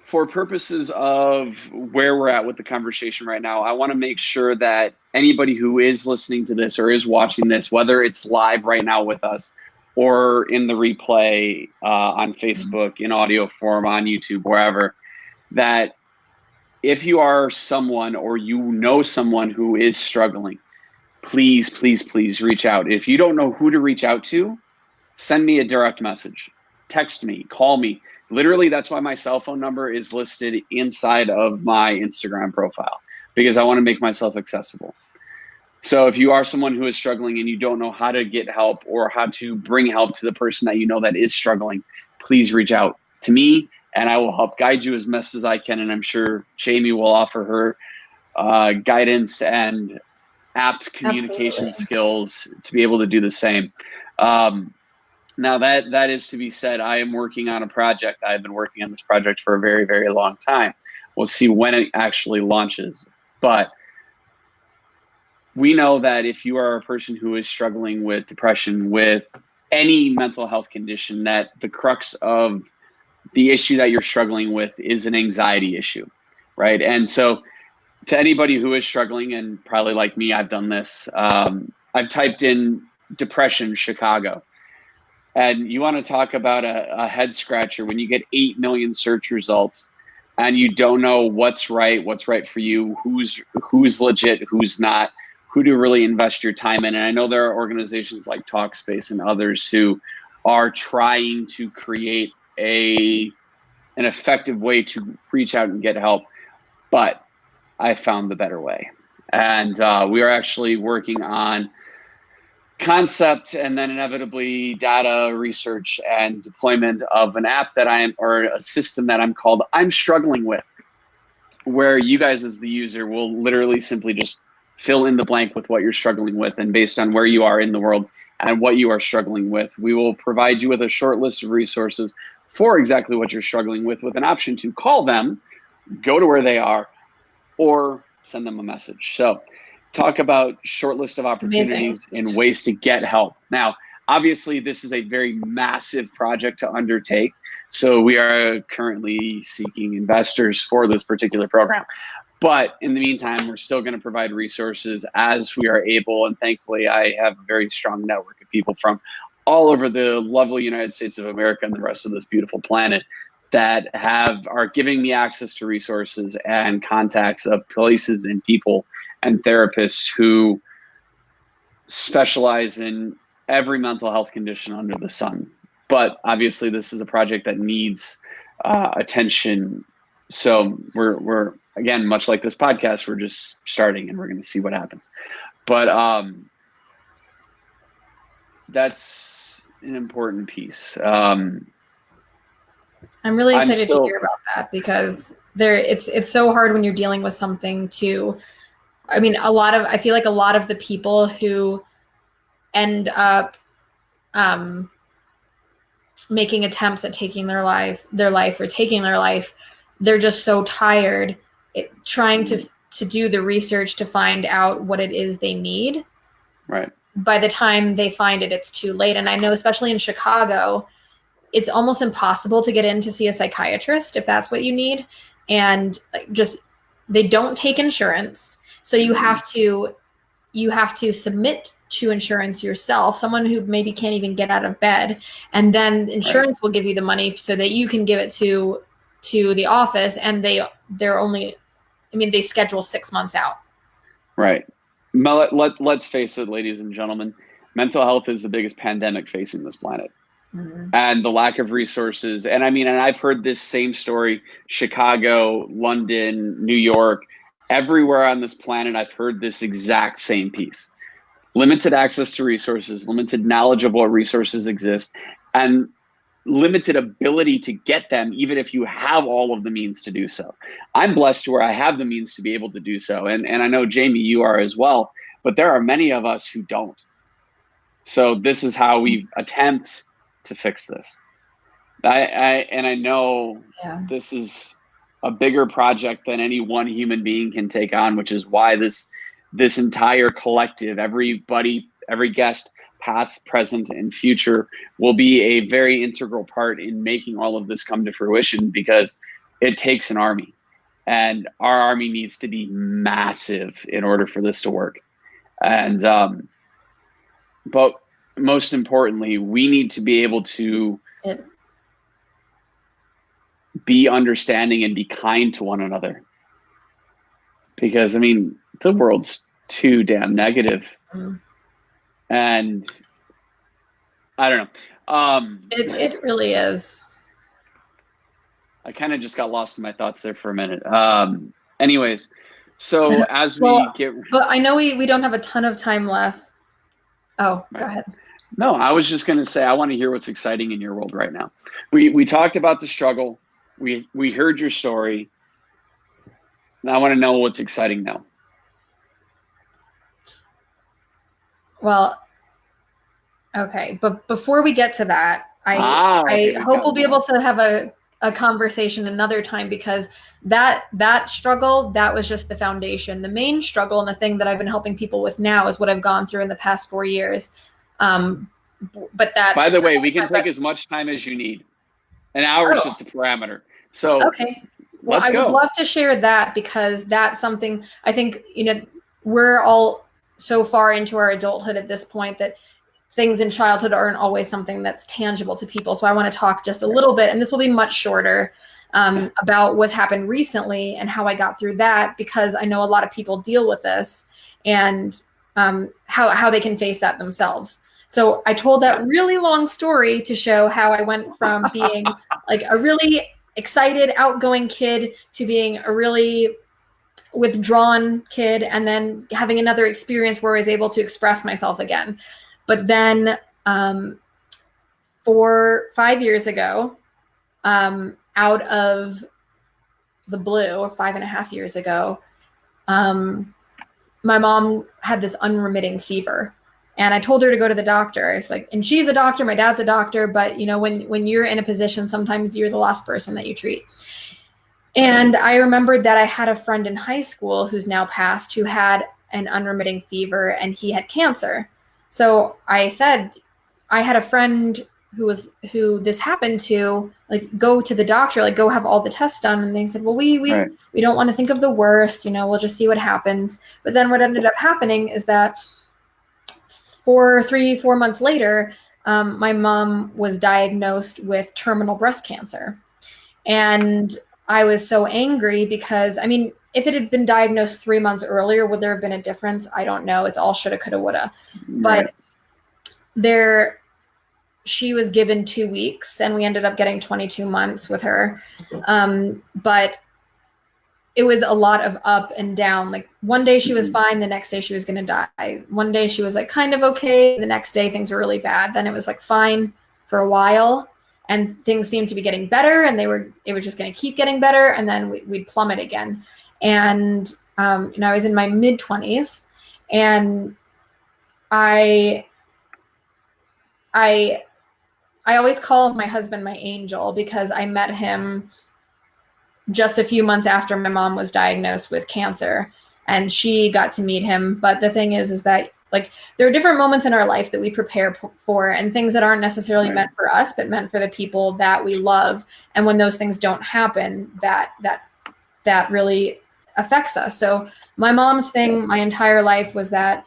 for purposes of where we're at with the conversation right now, I want to make sure that anybody who is listening to this or is watching this, whether it's live right now with us or in the replay on Facebook, in audio form, on YouTube, wherever, that if you are someone or you know someone who is struggling, please, please, please reach out. If you don't know who to reach out to, send me a direct message, text me, call me. Literally, that's why my cell phone number is listed inside of my Instagram profile, because I want to make myself accessible. So if you are someone who is struggling and you don't know how to get help or how to bring help to the person that you know that is struggling, please reach out to me and I will help guide you as best as I can. And I'm sure Jaime will offer her guidance and apt communication skills to be able to do the same. Now that is to be said, I am working on a project. I've been working on this project for a very, very long time. We'll see when it actually launches. But we know that if you are a person who is struggling with depression, with any mental health condition, that the crux of the issue that you're struggling with is an anxiety issue, right? And so to anybody who is struggling, and probably like me, I've done this, I've typed in depression Chicago. And you want to talk about a head scratcher when you get 8 million search results and you don't know what's right for you, who's legit, who's not, who to really invest your time in. And I know there are organizations like Talkspace and others who are trying to create a an effective way to reach out and get help, but I found the better way. And we are actually working on concept and then inevitably data research and deployment of an app or a system that I'm struggling with, where you guys as the user will literally simply just fill in the blank with what you're struggling with. And based on where you are in the world and what you are struggling with, we will provide you with a short list of resources for exactly what you're struggling with an option to call them, go to where they are, or send them a message. So talk about short list of opportunities and ways to get help. Now, obviously, this is a very massive project to undertake. So we are currently seeking investors for this particular program. But in the meantime, we're still going to provide resources as we are able. And thankfully, I have a very strong network of people from all over the lovely United States of America and the rest of this beautiful planet that are giving me access to resources and contacts of places and people and therapists who specialize in every mental health condition under the sun. But obviously, this is a project that needs attention. So we're again, much like this podcast, we're just starting and we're going to see what happens. But that's an important piece. I'm really excited to hear about that, because it's so hard when you're dealing with something I feel like a lot of the people who end up making attempts at taking their life, they're just so tired trying to do the research to find out what it is they need. Right. By the time they find it, it's too late. And I know, especially in Chicago, it's almost impossible to get in to see a psychiatrist if that's what you need. And they don't take insurance. So you have to submit to insurance yourself, someone who maybe can't even get out of bed. And then insurance will give you the money so that you can give it to the office. And they schedule 6 months out. Right. Let's face it, ladies and gentlemen, mental health is the biggest pandemic facing this planet. Mm-hmm. And the lack of resources. And I've heard this same story, Chicago, London, New York, everywhere on this planet. I've heard this exact same piece. Limited access to resources, limited knowledge of what resources exist, and limited ability to get them, even if you have all of the means to do so. I'm blessed to where I have the means to be able to do so. And I know, Jamie, you are as well, but there are many of us who don't. So this is how we attempt to fix this. I know this is a bigger project than any one human being can take on, which is why this entire collective, everybody, every guest, past, present, and future, will be a very integral part in making all of this come to fruition, because it takes an army, and our army needs to be massive in order for this to work. And but most importantly, we need to be able to be understanding and be kind to one another, because the world's too damn negative. And I don't know. It really is. I kind of just got lost in my thoughts there for a minute. Anyways, so as we get... But I know we don't have a ton of time left. Oh, go ahead. No, I was just going to say, I want to hear what's exciting in your world right now. We talked about the struggle. We heard your story. Now I want to know what's exciting now. Well, okay. But before we get to that, I hope we'll be able to have a conversation another time, because that struggle, that was just the foundation. The main struggle, and the thing that I've been helping people with now, is what I've gone through in the past 4 years. But that, by the way, we can take as much time as you need. An hour is just a parameter. So okay. Well, I would love to share that, because that's something I think, we're all so far into our adulthood at this point that things in childhood aren't always something that's tangible to people. So I want to talk just a little bit, and this will be much shorter, about what's happened recently and how I got through that, because I know a lot of people deal with this, and how they can face that themselves. So I told that really long story to show how I went from being like a really excited, outgoing kid to being a really withdrawn kid, and then having another experience where I was able to express myself again. But then 5 years ago, out of the blue, or 5.5 years ago, my mom had this unremitting fever. And I told her to go to the doctor. It's like, and she's a doctor, my dad's a doctor, but when you're in a position, sometimes you're the last person that you treat. And I remembered that I had a friend in high school who's now passed, who had an unremitting fever, and he had cancer. So I said, I had a friend who this happened to, like, go to the doctor, like, go have all the tests done. And they said, well, we don't want to think of the worst, we'll just see what happens. But then what ended up happening is that 4 months later, my mom was diagnosed with terminal breast cancer. And I was so angry because, if it had been diagnosed 3 months earlier, would there have been a difference? I don't know. It's all shoulda, coulda, woulda. But she was given 2 weeks, and we ended up getting 22 months with her. But it was a lot of up and down. Like, one day she was fine, the next day she was going to die. One day she was like kind of okay, the next day things were really bad. Then it was like fine for a while, and things seemed to be getting better, and it was just going to keep getting better, and then we'd plummet again. And I was in my mid-20s, and I always call my husband my angel, because I met him just a few months after my mom was diagnosed with cancer, and she got to meet him. But the thing is that, like, there are different moments in our life that we prepare for, and things that aren't necessarily meant for us, but meant for the people that we love. And when those things don't happen, that really affects us. So my mom's thing my entire life was that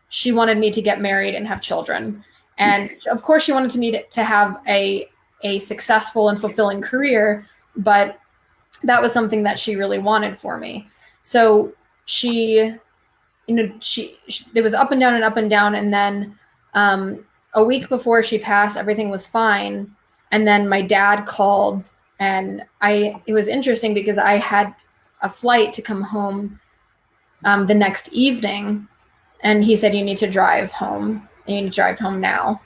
she wanted me to get married and have children. And of course she wanted me to have a successful and fulfilling career, but that was something that she really wanted for me. So she there was up and down and up and down. And then a week before she passed, everything was fine. And then my dad called, and it was interesting because I had a flight to come home the next evening. And he said, you need to drive home. You need to drive home now.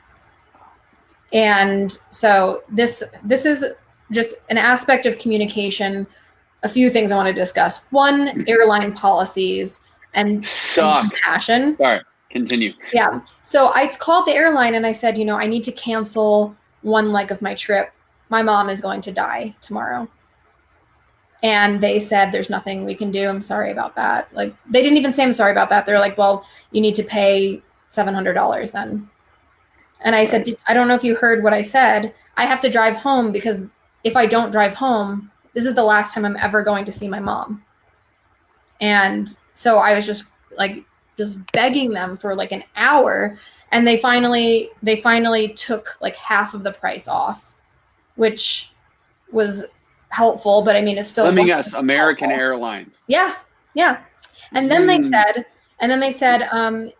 And so this is just an aspect of communication. A few things I want to discuss. One, airline policies and compassion. Sorry, continue. Yeah. So I called the airline and I said, I need to cancel one leg of my trip. My mom is going to die tomorrow. And they said, there's nothing we can do. I'm sorry about that. Like, they didn't even say I'm sorry about that. They're like, well, you need to pay $700 then. And I said, I don't know if you heard what I said. I have to drive home, because if I don't drive home, this is the last time I'm ever going to see my mom. And so I was just begging them for like an hour. And they finally took like half of the price off, which was helpful. But it's still. Let me guess, American Airlines. Yeah. Yeah. And then they said,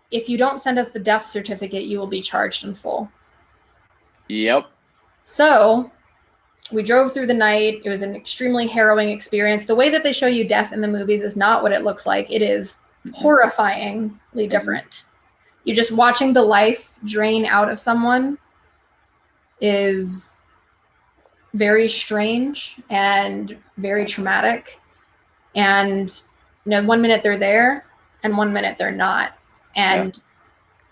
if you don't send us the death certificate, you will be charged in full. Yep. So we drove through the night. It was an extremely harrowing experience. The way that they show you death in the movies is not what it looks like. It is horrifyingly different. You're just watching the life drain out of someone is very strange and very traumatic. And 1 minute they're there and 1 minute they're not. And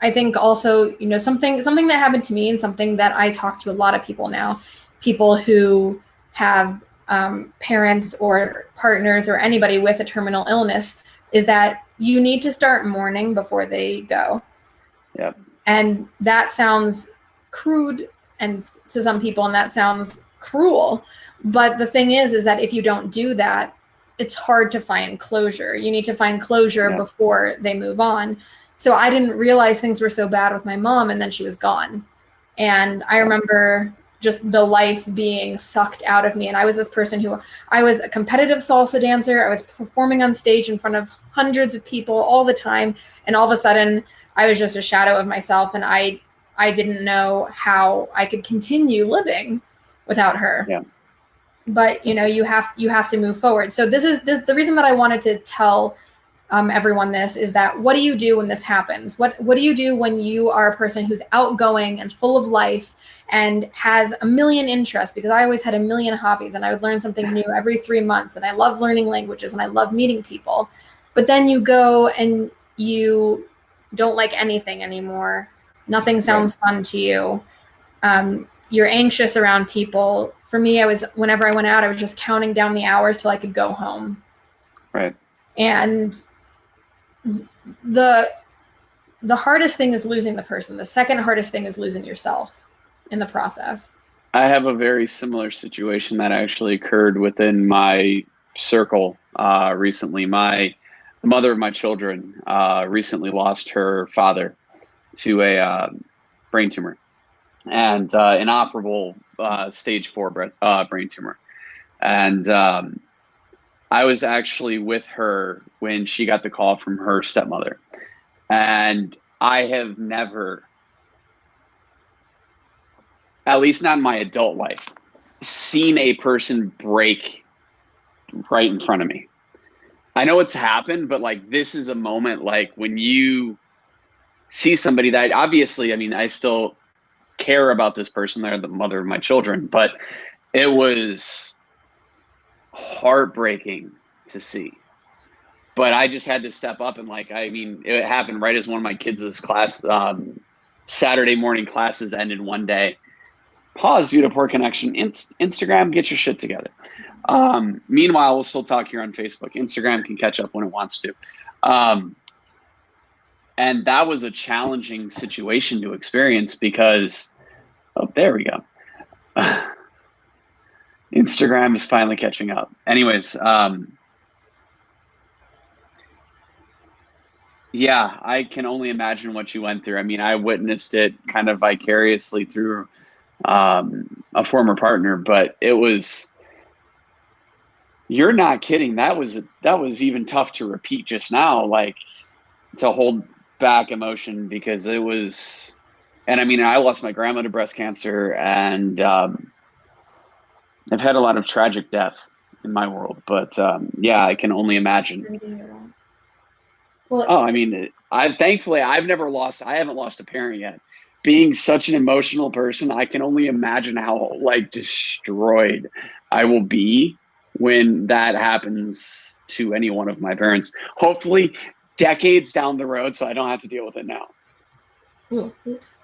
I think also, something that happened to me, and something that I talk to a lot of people now, people who have parents or partners or anybody with a terminal illness, is that you need to start mourning before they go. Yep. And that sounds crude and to some people, and that sounds cruel. But the thing is that if you don't do that, it's hard to find closure. You need to find closure before they move on. So I didn't realize things were so bad with my mom, and then she was gone. And I remember just the life being sucked out of me. And I was this person I was a competitive salsa dancer. I was performing on stage in front of hundreds of people all the time. And all of a sudden I was just a shadow of myself. And I didn't know how I could continue living without her. Yeah. but you have to move forward. So this is the reason that I wanted to tell everyone this is that what do you do when this happens? What do you do when you are a person who's outgoing and full of life and has a million interests? Because I always had a million hobbies and I would learn something new every 3 months, and I love learning languages and I love meeting people. But then you go and you don't like anything anymore. Nothing sounds fun to you. You're anxious around people. For me, whenever I went out, I was just counting down the hours till I could go home. Right. And the hardest thing is losing the person. The second hardest thing is losing yourself in the process. I have a very similar situation that actually occurred within my circle recently. The mother of my children recently lost her father to a brain tumor, and inoperable stage 4 brain tumor. And I was actually with her when she got the call from her stepmother. And I have never, at least not in my adult life, seen a person break right in front of me. I know it's happened, but like, this is a moment like when you see somebody that obviously, I mean, I still care about this person. They're the mother of my children, but it was heartbreaking to see. But I just had to step up and it happened right as one of my kids' class, Saturday morning classes ended one day. Pause due to poor connection. Instagram, get your shit together. Meanwhile, we'll still talk here on Facebook. Instagram can catch up when it wants to. And that was a challenging situation to experience because, there we go. Instagram is finally catching up. Anyways, yeah, I can only imagine what you went through. I mean, I witnessed it kind of vicariously through a former partner, but it was, you're not kidding. That was even tough to repeat just now, like to hold back emotion because it was, and I mean, I lost my grandma to breast cancer, and I've had a lot of tragic death in my world, but yeah, I can only imagine. Well, I mean, I haven't lost a parent yet. Being such an emotional person, I can only imagine how like destroyed I will be when that happens to any one of my parents. Hopefully decades down the road, so I don't have to deal with it now. Ooh, oops.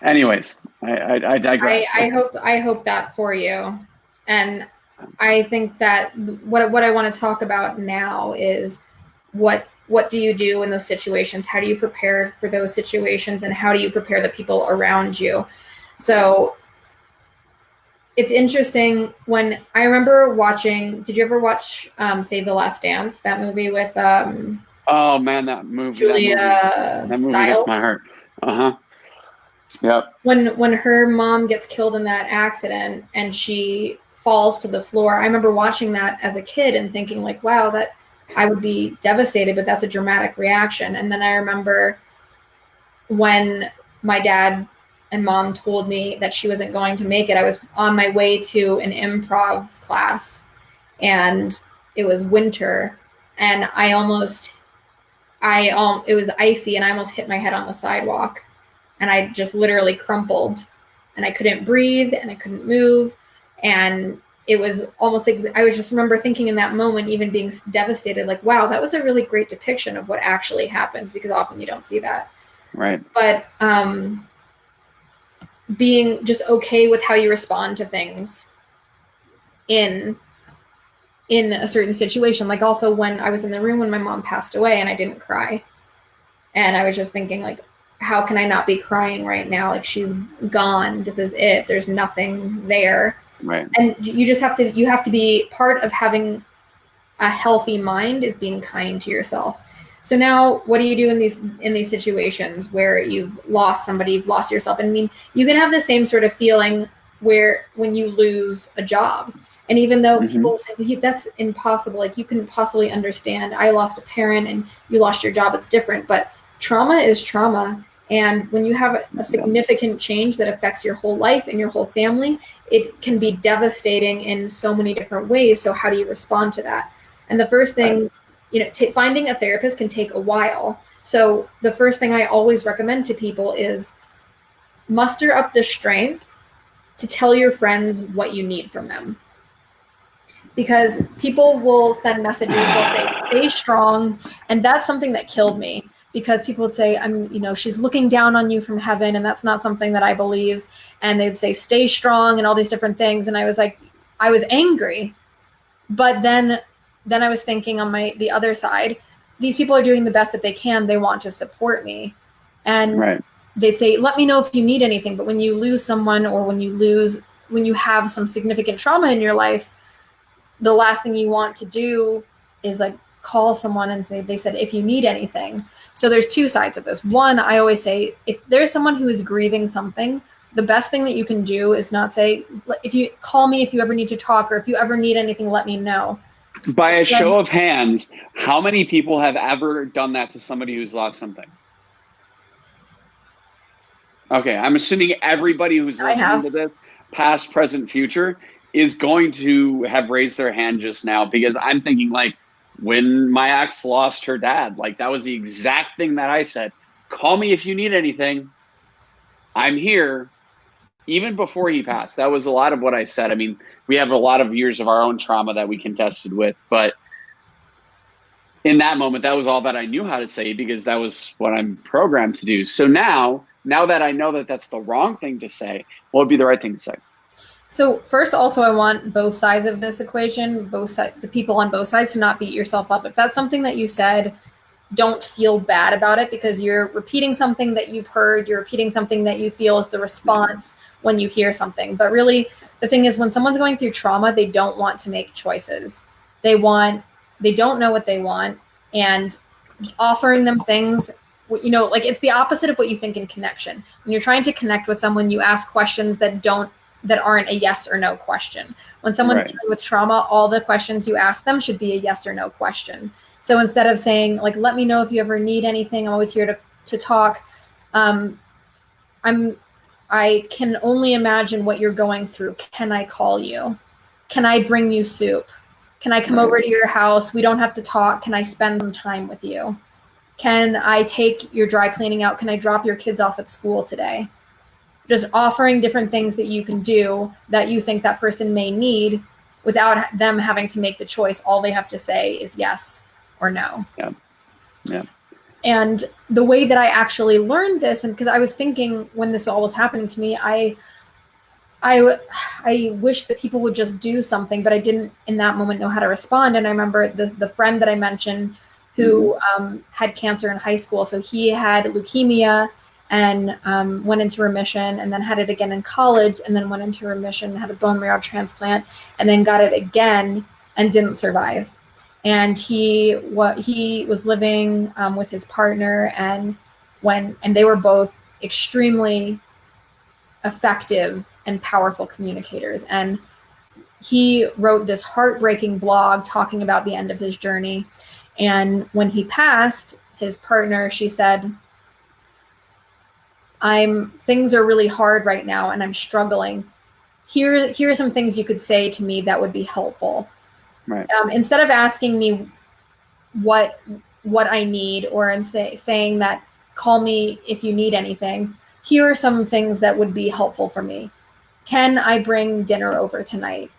Anyways, I digress. I hope that for you. And I think that what I want to talk about now is what do you do in those situations? How do you prepare for those situations, and how do you prepare the people around you? So it's interesting when I remember watching, did you ever watch Save the Last Dance, that movie with oh man, that movie Julia that movie gets my heart. Yep. When her mom gets killed in that accident and she falls to the floor, I remember watching that as a kid and thinking like, wow, that I would be devastated, but that's a dramatic reaction. And then I remember when my dad and mom told me that she wasn't going to make it, I was on my way to an improv class and it was winter and it was icy and I almost hit my head on the sidewalk. And I just literally crumpled and I couldn't breathe and I couldn't move. And it was almost, I was just remember thinking in that moment, even being devastated, like, wow, that was a really great depiction of what actually happens, because often you don't see that. Right. But being just okay with how you respond to things in a certain situation. Like also when I was in the room when my mom passed away and I didn't cry. And I was just thinking like, how can I not be crying right now? Like she's gone. This is it. There's nothing there. Right. And you have to be part of having a healthy mind is being kind to yourself. So now what do you do in these situations where you've lost somebody, you've lost yourself? And I mean, you can have the same sort of feeling where when you lose a job. And even though people say, well, that's impossible, like you couldn't possibly understand, I lost a parent and you lost your job, it's different. But trauma is trauma. And when you have a significant change that affects your whole life and your whole family, it can be devastating in so many different ways. So how do you respond to that? And the first thing, finding a therapist can take a while. So the first thing I always recommend to people is muster up the strength to tell your friends what you need from them. Because people will send messages, they'll say, stay strong. And that's something that killed me, because people would say, she's looking down on you from heaven. And that's not something that I believe. And they'd say, stay strong and all these different things. And I was like, I was angry. But then I was thinking on the other side, these people are doing the best that they can. They want to support me. And they'd say, let me know if you need anything. But when you lose someone, or when you have some significant trauma in your life, the last thing you want to do is like call someone and say, they said, if you need anything. So there's two sides of this. One, I always say, if there's someone who is grieving something, the best thing that you can do is not say, if you call me, if you ever need to talk, or if you ever need anything, let me know. By a show of hands, how many people have ever done that to somebody who's lost something? Okay, I'm assuming everybody who's listening to this, past, present, future, is going to have raised their hand just now, because I'm thinking, like, when my ex lost her dad, like, that was the exact thing that I said. Call me if you need anything. I'm here. Even before he passed, that was a lot of what I said. I mean, we have a lot of years of our own trauma that we contested with, but in that moment, that was all that I knew how to say, because that was what I'm programmed to do. So now that I know that that's the wrong thing to say, what would be the right thing to say? So first, also, I want both sides of this equation, the people on both sides, to not beat yourself up. If that's something that you said, don't feel bad about it, because you're repeating something that you've heard. You're repeating something that you feel is the response when you hear something. But really, the thing is, when someone's going through trauma, they don't want to make choices. They don't know what they want, and offering them things, like, it's the opposite of what you think in connection. When you're trying to connect with someone, you ask questions that aren't a yes or no question. When someone's dealing with trauma, all the questions you ask them should be a yes or no question. So instead of saying, like, let me know if you ever need anything, I'm always here to talk. I can only imagine what you're going through. Can I call you? Can I bring you soup? Can I come over to your house? We don't have to talk. Can I spend some time with you? Can I take your dry cleaning out? Can I drop your kids off at school today? Just offering different things that you can do that you think that person may need, without them having to make the choice. All they have to say is yes or no. Yeah. And the way that I actually learned this, and because I was thinking when this all was happening to me, I wish that people would just do something, but I didn't in that moment know how to respond. And I remember the friend that I mentioned who had cancer in high school. So he had leukemia and went into remission, and then had it again in college, and then went into remission, had a bone marrow transplant, and then got it again and didn't survive. And he was living with his partner, and they were both extremely effective and powerful communicators. And he wrote this heartbreaking blog talking about the end of his journey. And when he passed, his partner, she said, things are really hard right now and I'm struggling. Here are some things you could say to me that would be helpful. Right. Instead of asking me what I need, or saying that call me if you need anything, here are some things that would be helpful for me. Can I bring dinner over tonight?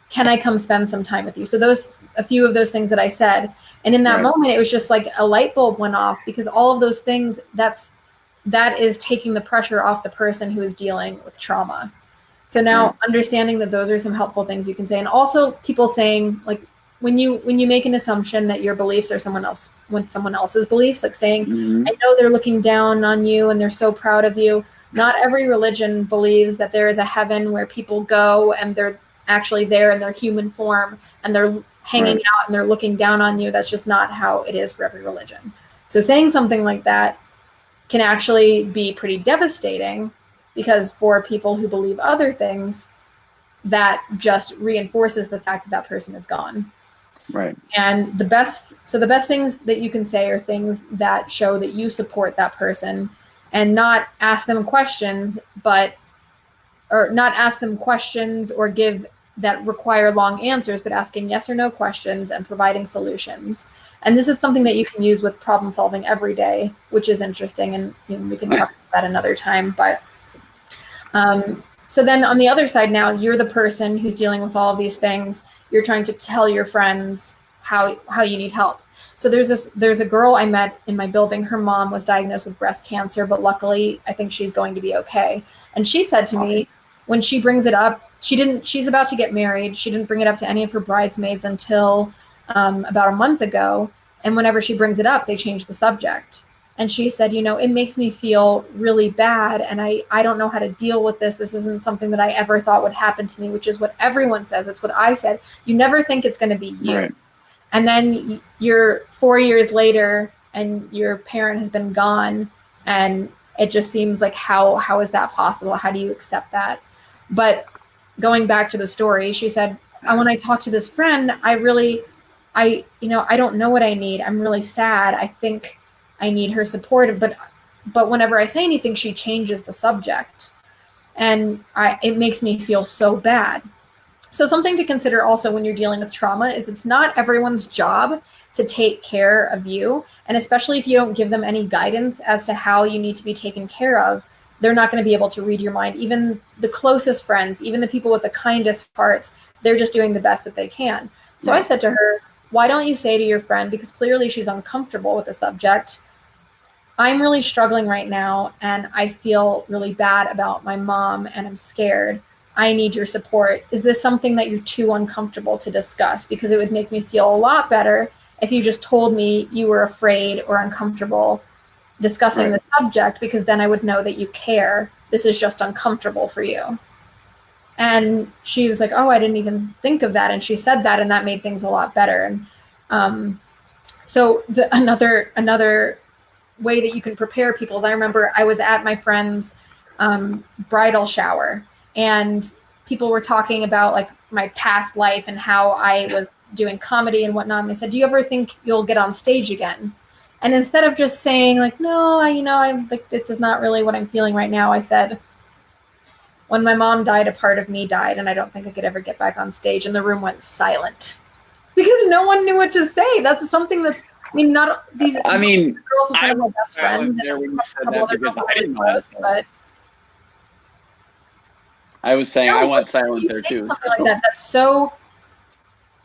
Can I come spend some time with you? So a few of those things that I said. And in that moment, it was just like a light bulb went off, because all of those things, that is taking the pressure off the person who is dealing with trauma. So now understanding that those are some helpful things you can say. And also people saying, like, when you make an assumption that your beliefs are someone else's beliefs, like saying, I know they're looking down on you and they're so proud of you. Not every religion believes that there is a heaven where people go and they're actually there in their human form and they're hanging out and they're looking down on you. That's just not how it is for every religion. So saying something like that can actually be pretty devastating, because for people who believe other things, that just reinforces the fact that person is gone. Right. And the best things that you can say are things that show that you support that person and not ask them questions, or not ask them questions or give that require long answers, but asking yes or no questions and providing solutions. And this is something that you can use with problem solving every day, which is interesting. And we can talk about that another time. But so then on the other side now, you're the person who's dealing with all of these things. You're trying to tell your friends how you need help. So there's a girl I met in my building. Her mom was diagnosed with breast cancer, but luckily I think she's going to be okay. And she said to me, when she brings it up, she's about to get married. She didn't bring it up to any of her bridesmaids until about a month ago. And whenever she brings it up, they change the subject. And she said, it makes me feel really bad. And I don't know how to deal with this. This isn't something that I ever thought would happen to me, which is what everyone says. It's what I said. You never think it's going to be you. Right. And then you're 4 years later and your parent has been gone. And it just seems like, how is that possible? How do you accept that? But going back to the story, she said, when I talk to this friend, I don't know what I need. I'm really sad. I think I need her support. But whenever I say anything, she changes the subject. And it makes me feel so bad. So something to consider also when you're dealing with trauma is it's not everyone's job to take care of you. And especially if you don't give them any guidance as to how you need to be taken care of, they're not going to be able to read your mind. Even the closest friends, even the people with the kindest hearts, they're just doing the best that they can. So I said to her, why don't you say to your friend, because clearly she's uncomfortable with the subject, I'm really struggling right now and I feel really bad about my mom and I'm scared. I need your support. Is this something that you're too uncomfortable to discuss? Because it would make me feel a lot better if you just told me you were afraid or uncomfortable discussing the subject, because then I would know that you care. This is just uncomfortable for you. And she was like, oh, I didn't even think of that. And she said that, and that made things a lot better. And so another way that you can prepare people is, I remember I was at my friend's bridal shower, and people were talking about like my past life and how I was doing comedy and whatnot. And they said, do you ever think you'll get on stage again? And instead of just saying like, no, I'm like, this is not really what I'm feeling right now, I said, when my mom died, a part of me died, and I don't think I could ever get back on stage. And the room went silent because no one knew what to say. That's something that's, not these. Girls were kind of my best friends. There when you said that, because I didn't know that. I was saying I want silence there too. Something like that.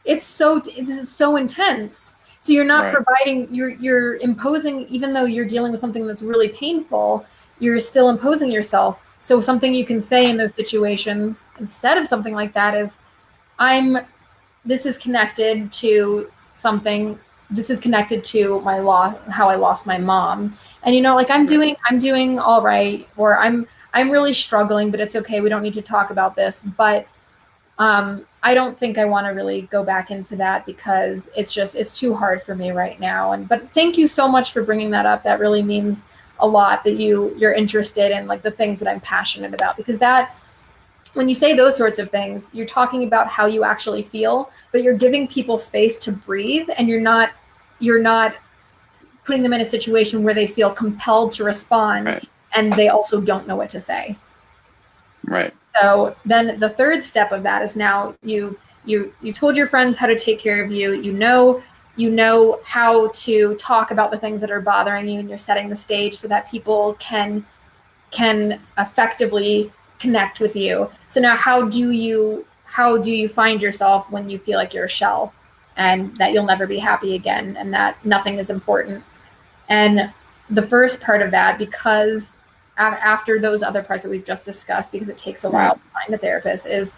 This is so intense. So you're not providing, you're imposing, even though you're dealing with something that's really painful, you're still imposing yourself. So something you can say in those situations, instead of something like that, is, this is connected to something, this is connected to my loss, how I lost my mom. And, I'm doing all right, or I'm really struggling, but it's okay. We don't need to talk about this. But I don't think I want to really go back into that because it's too hard for me right now. But thank you so much for bringing that up. That really means a lot that you're interested in like the things that I'm passionate about, because that, when you say those sorts of things, you're talking about how you actually feel, but you're giving people space to breathe, and you're not putting them in a situation where they feel compelled to respond and they also don't know what to say. Right. So then the third step of that is, now you've told your friends how to take care of you. You know how to talk about the things that are bothering you, and you're setting the stage so that people can effectively connect with you. So now how do you find yourself when you feel like you're a shell and that you'll never be happy again and that nothing is important? And the first part of that, because after those other parts that we've just discussed, because it takes a while to find a therapist, is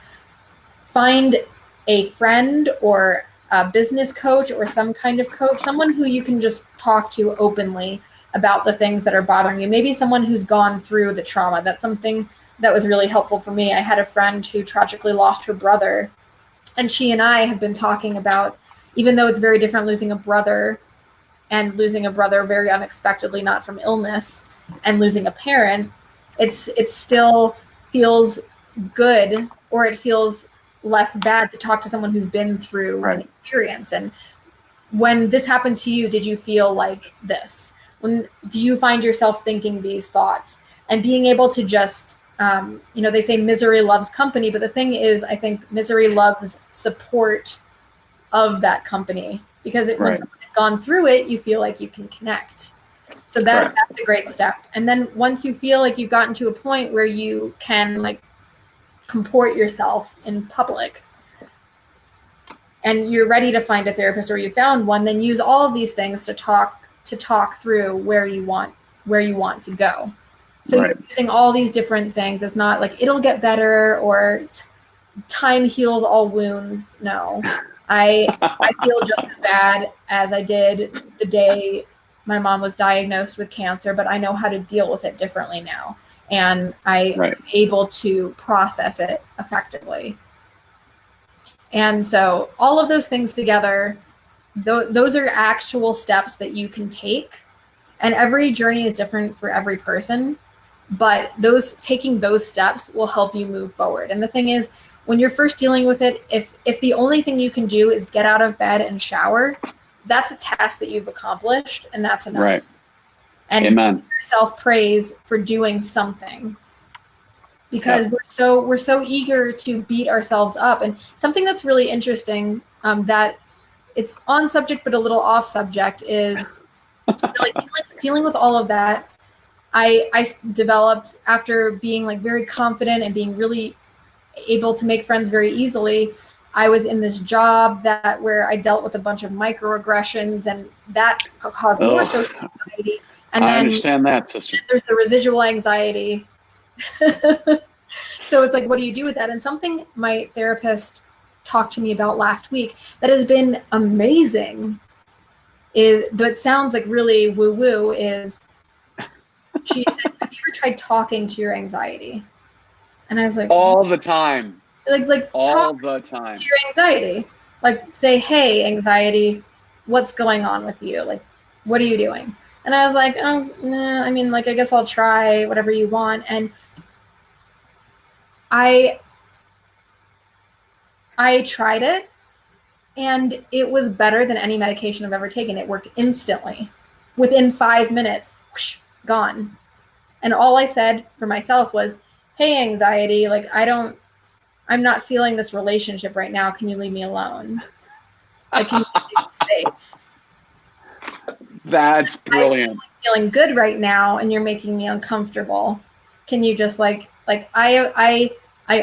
find a friend or a business coach or some kind of coach, someone who you can just talk to openly about the things that are bothering you. Maybe someone who's gone through the trauma. That's something that was really helpful for me. I had a friend who tragically lost her brother, and she and I have been talking about, even though it's very different losing a brother very unexpectedly, not from illness, and losing a parent, it still feels good, or it feels less bad to talk to someone who's been through an experience. And when this happened to you, did you feel like this? when do you find yourself thinking these thoughts? And being able to just, they say misery loves company, but the thing is, I think misery loves support of that company, because when someone has gone through it, you feel like you can connect. So that's a great step. And then once you feel like you've gotten to a point where you can like comport yourself in public and you're ready to find a therapist, or you found one, then use all of these things to talk through where you want to go. So you're using all these different things. It's not like it'll get better or time heals all wounds. No, I feel just as bad as I did the day my mom was diagnosed with cancer, but I know how to deal with it differently now. And I'm able to process it effectively. And so all of those things together, those are actual steps that you can take. And every journey is different for every person, but taking those steps will help you move forward. And the thing is, when you're first dealing with it, if the only thing you can do is get out of bed and shower, that's a task that you've accomplished, and that's enough. Right. And Amen. give yourself praise for doing something, because we're so eager to beat ourselves up. And something that's really interesting, that it's on subject but a little off subject, is like dealing with all of that. I developed, after being like very confident and being really able to make friends very easily, I was in this job where I dealt with a bunch of microaggressions, and that caused more social anxiety. And I understand that, sister. There's the residual anxiety. So it's like, what do you do with that? And something my therapist talked to me about last week that has been amazing, that sounds like really woo-woo, is she said, have you ever tried talking to your anxiety? And I was like, all the time. Like all the time to your anxiety. Like, say, hey, anxiety, what's going on with you? Like, what are you doing? And I was like, oh, nah, I mean, like, I guess I'll try whatever you want. And I tried it, and it was better than any medication I've ever taken. It worked instantly. Within 5 minutes, whoosh, gone. And all I said for myself was, hey, anxiety, like, I'm not feeling this relationship right now. Can you leave me alone? Like, can you give me some space? That's brilliant. I'm feeling good right now, and you're making me uncomfortable. Can you just like I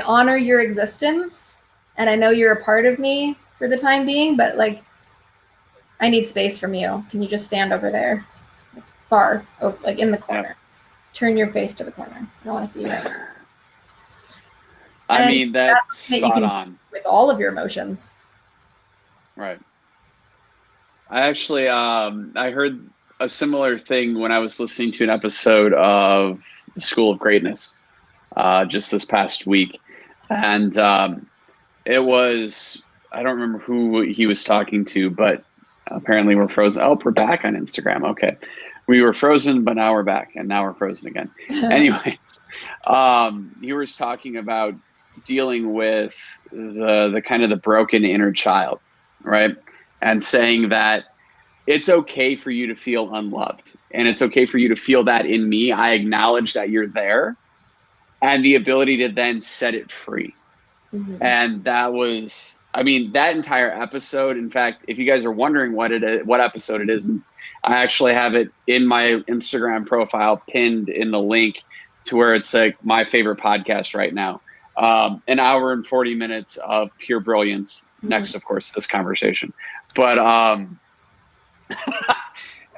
honor your existence, and I know you're a part of me for the time being, but like, I need space from you. Can you just stand over there, far, like in the corner? Turn your face to the corner. I don't want to see you right now. I mean, that's spot on. With all of your emotions. Right. I actually, I heard a similar thing when I was listening to an episode of The School of Greatness just this past week. And it was, I don't remember who he was talking to, but apparently we're frozen. Oh, we're back on Instagram. Okay. We were frozen, but now we're back, and now we're frozen again. Anyways, he was talking about dealing with the kind of the broken inner child, right? And saying that it's okay for you to feel unloved, and it's okay for you to feel that in me. I acknowledge that you're there, and the ability to then set it free. Mm-hmm. And that was, I mean, that entire episode. In fact, if you guys are wondering what episode it is, I actually have it in my Instagram profile pinned in the link to where it's like my favorite podcast right now. An hour and 40 minutes of pure brilliance. Mm-hmm. Next, of course, this conversation. But I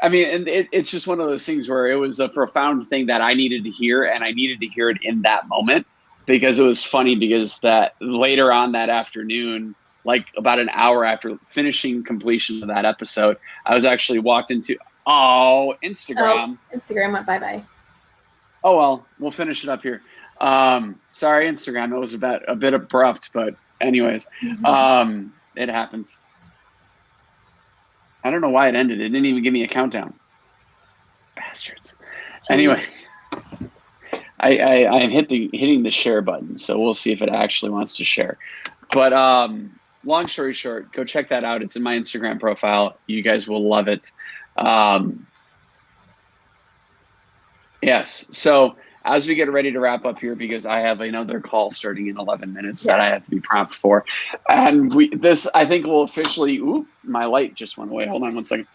mean, and it's just one of those things where it was a profound thing that I needed to hear, and I needed to hear it in that moment, because it was funny, because that later on that afternoon, like about an hour after finishing completion of that episode, I was actually walked into Instagram. Oh, Instagram went bye-bye. Oh, well, we'll finish it up here. Sorry, Instagram. It was a bit abrupt, but anyways, it happens. I don't know why it ended. It didn't even give me a countdown. Bastards. Anyway, I'm hitting the share button, so we'll see if it actually wants to share. But long story short, go check that out. It's in my Instagram profile. You guys will love it. Yes. So as we get ready to wrap up here, because I have another call starting in 11 minutes that I have to be prompt for, and this I think will officially. Ooh, my light just went away. Hold on one second.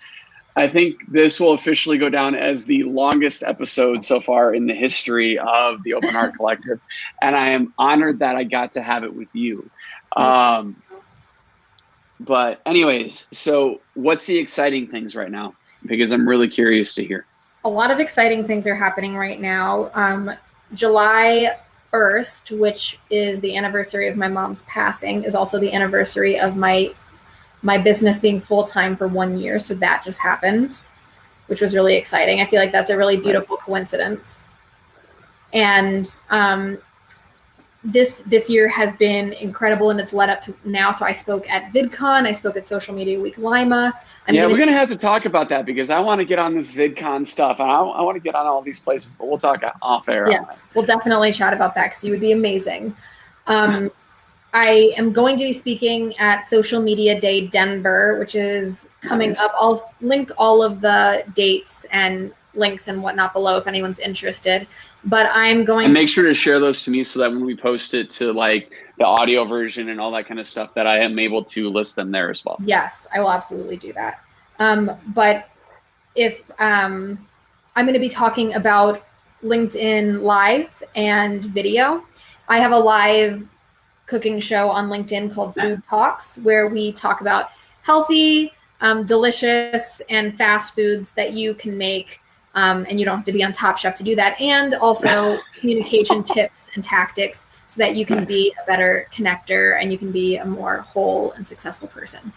I think this will officially go down as the longest episode so far in the history of the Open Art Collective, and I am honored that I got to have it with you. But anyways, so what's the exciting things right now? Because I'm really curious to hear. A lot of exciting things are happening right now. July 1st, which is the anniversary of my mom's passing, is also the anniversary of my business being full-time for 1 year. So that just happened, which was really exciting. I feel like that's a really beautiful coincidence. And this year has been incredible, and it's led up to now. So I spoke at VidCon, I spoke at Social Media Week Lima. We're going to have to talk about that, because I want to get on this VidCon stuff. And I want to get on all these places, but we'll talk off air. Yes, we'll definitely chat about that, because you would be amazing. I am going to be speaking at Social Media Day Denver, which is coming up. I'll link all of the dates and links and whatnot below if anyone's interested. But I'm going to make sure to share those to me, so that when we post it to like the audio version and all that kind of stuff, that I am able to list them there as well. Yes, I will absolutely do that. But if I'm going to be talking about LinkedIn Live and video, I have a live cooking show on LinkedIn called Food Talks, where we talk about healthy, delicious, and fast foods that you can make. And you don't have to be on Top Chef to do that. And also communication tips and tactics, so that you can be a better connector and you can be a more whole and successful person.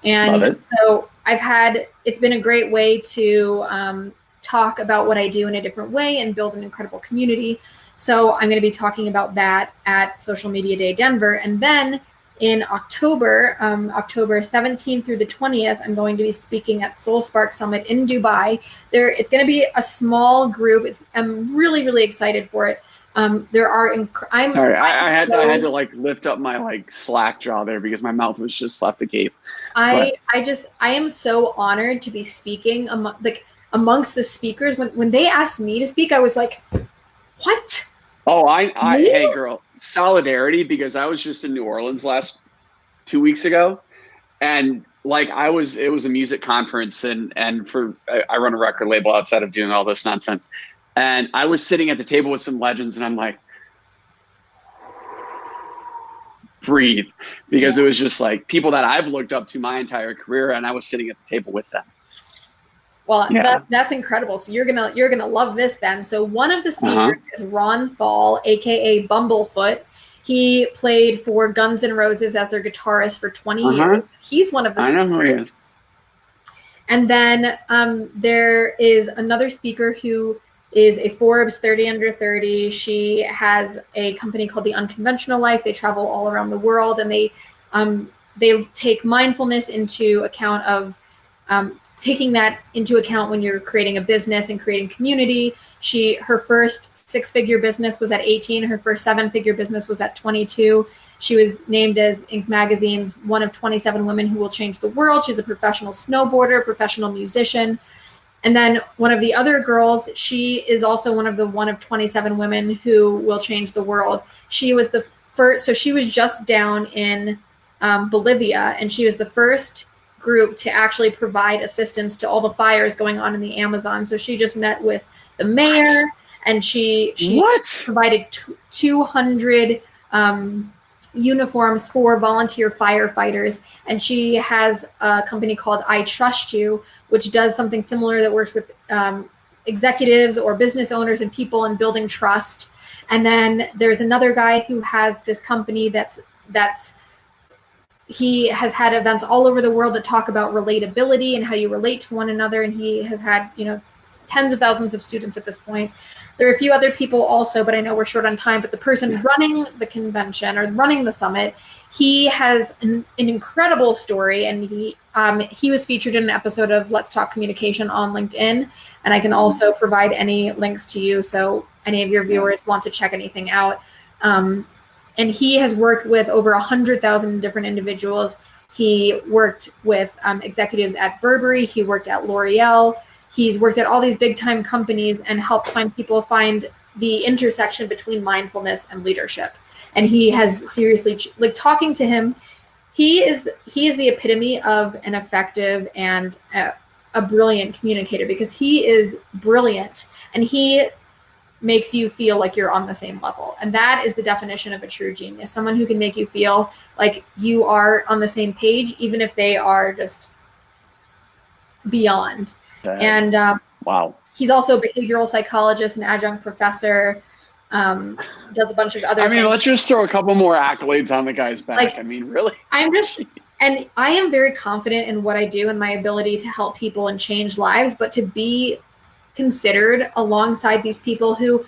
And so it's been a great way to talk about what I do in a different way and build an incredible community. So I'm going to be talking about that at Social Media Day Denver. And then in October, October 17th through the 20th, I'm going to be speaking at Soul Spark Summit in Dubai. It's going to be a small group. I'm really, really excited for it. I had to like lift up my like slack jaw there, because my mouth was just left agape. I am so honored to be speaking amongst the speakers. When they asked me to speak, I was like, what? Oh, hey girl, solidarity, because I was just in New Orleans last 2 weeks ago, and like it was a music conference, and I run a record label outside of doing all this nonsense, and I was sitting at the table with some legends, and I'm like, breathe, because it was just like people that I've looked up to my entire career, and I was sitting at the table with them. Well, that's incredible. So you're gonna love this then. So one of the speakers is Ron Thal, aka Bumblefoot. He played for Guns N' Roses as their guitarist for 20 years. He's one of the speakers. I know who he is. And then there is another speaker who is a Forbes 30 under 30. She has a company called The Unconventional Life. They travel all around the world, and they take mindfulness into account of taking that into account when you're creating a business and creating community. Her first 6-figure business was at 18. Her first 7-figure business was at 22. She was named as Inc. Magazine's one of 27 women who will change the world. She's a professional snowboarder, professional musician. And then one of the other girls, she is also one of 27 women who will change the world. She was the first, so she was just down in Bolivia, and she was the first group to actually provide assistance to all the fires going on in the Amazon. So she just met with the mayor, and she provided 200 uniforms for volunteer firefighters. And she has a company called I Trust You, which does something similar, that works with executives or business owners and people in building trust. And then there's another guy who has this company he has had events all over the world that talk about relatability and how you relate to one another. And he has had, tens of thousands of students at this point. There are a few other people also, but I know we're short on time. But the person running the convention or running the summit, he has an incredible story. And he was featured in an episode of Let's Talk Communication on LinkedIn. And I can also provide any links to you, so any of your viewers want to check anything out. And he has worked with over 100,000 different individuals. He worked with executives at Burberry. He worked at L'Oreal. He's worked at all these big time companies and helped people find the intersection between mindfulness and leadership. And he has seriously, like, talking to him, he is the epitome of an effective and a brilliant communicator, because he is brilliant and he makes you feel like you're on the same level. And that is the definition of a true genius, someone who can make you feel like you are on the same page, even if they are just beyond. And wow. He's also a behavioral psychologist and adjunct professor, does a bunch of other things. Let's just throw a couple more accolades on the guy's back. Like, really? And I am very confident in what I do and my ability to help people and change lives, but to be considered alongside these people who,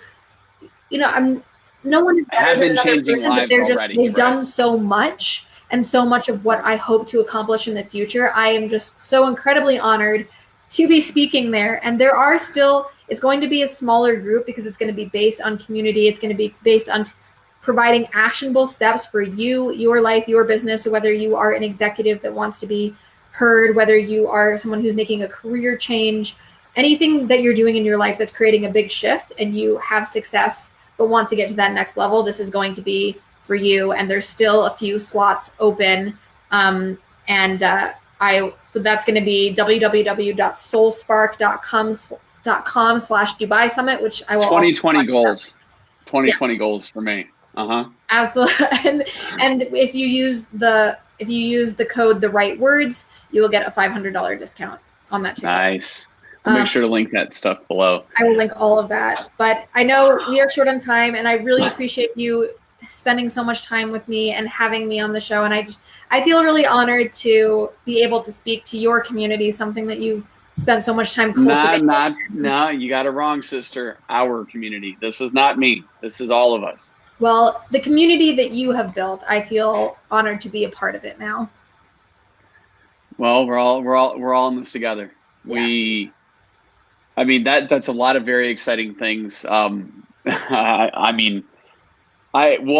no one is better than another person, but they've done so much, and so much of what I hope to accomplish in the future. I am just so incredibly honored to be speaking there. And it's going to be a smaller group, because it's going to be based on community. It's going to be based on providing actionable steps for you, your life, your business. So whether you are an executive that wants to be heard, whether you are someone who's making a career change, anything that you're doing in your life that's creating a big shift and you have success but want to get to that next level, this is going to be for you. And there's still a few slots open. So that's going to be www.soulspark.com/Dubai Summit, which I will 2020 goals. 2020 goals for me. Absolutely. And if you use the code The Right Words, you will get a $500 discount on that ticket. Nice. I'll make sure to link that stuff below. I will link all of that. But I know we are short on time, and I really appreciate you spending so much time with me and having me on the show. And I feel really honored to be able to speak to your community, something that you've spent so much time cultivating. No, you got it wrong, sister. Our community. This is not me. This is all of us. Well, the community that you have built, I feel honored to be a part of it now. Well, we're all in this together. Yes. That's a lot of very exciting things. We'll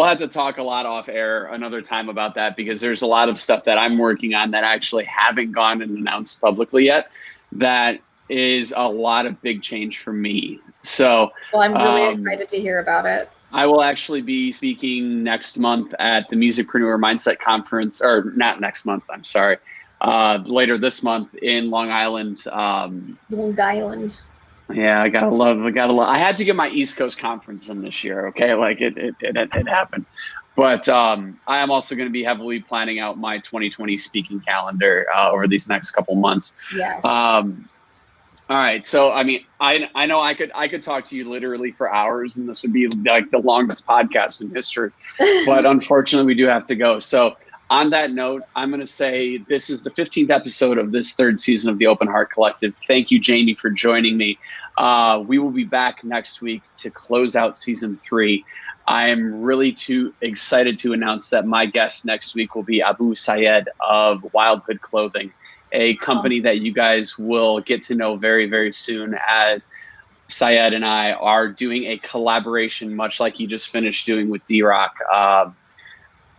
have to talk a lot off air another time about that, because there's a lot of stuff that I'm working on that I actually haven't gone and announced publicly yet. That is a lot of big change for me. So, well, I'm really excited to hear about it. I will actually be speaking next month at the Musicpreneur Mindset Conference, or not next month, I'm sorry. Later this month in Long Island. Long Island. Yeah, I gotta love. I had to get my East Coast conference in this year. Okay, like it happened. But I am also going to be heavily planning out my 2020 speaking calendar over these next couple months. Yes. All right. So, I know I could talk to you literally for hours, and this would be like the longest podcast in history. But unfortunately, we do have to go. So, on that note, I'm going to say this is the 15th episode of this third season of the Open Heart Collective. Thank you, Jaime, for joining me. We will be back next week to close out season 3. I am really too excited to announce that my guest next week will be Abu Sayed of Wild Hood Clothing, a company that you guys will get to know very, very soon, as Sayed and I are doing a collaboration, much like he just finished doing with D-Rock.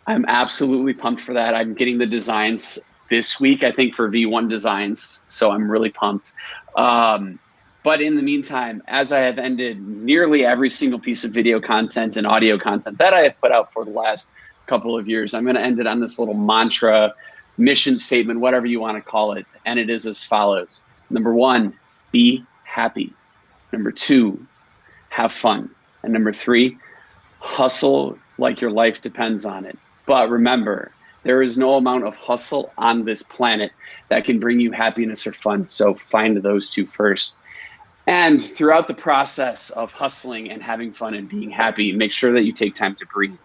I'm absolutely pumped for that. I'm getting the designs this week, I think, for V1 Designs. So I'm really pumped. But in the meantime, as I have ended nearly every single piece of video content and audio content that I have put out for the last couple of years, I'm going to end it on this little mantra, mission statement, whatever you want to call it. And it is as follows. Number 1, be happy. Number 2, have fun. And number 3, hustle like your life depends on it. But remember, there is no amount of hustle on this planet that can bring you happiness or fun. So find those two first. And throughout the process of hustling and having fun and being happy, make sure that you take time to breathe.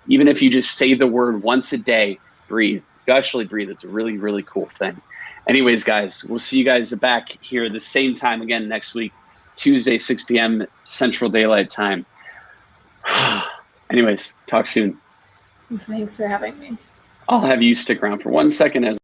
Even if you just say the word once a day, breathe. You actually breathe. It's a really, really cool thing. Anyways, guys, we'll see you guys back here the same time again next week, Tuesday, 6 p.m. Central Daylight Time. Anyways, talk soon. Thanks for having me. I'll have you stick around for 1 second as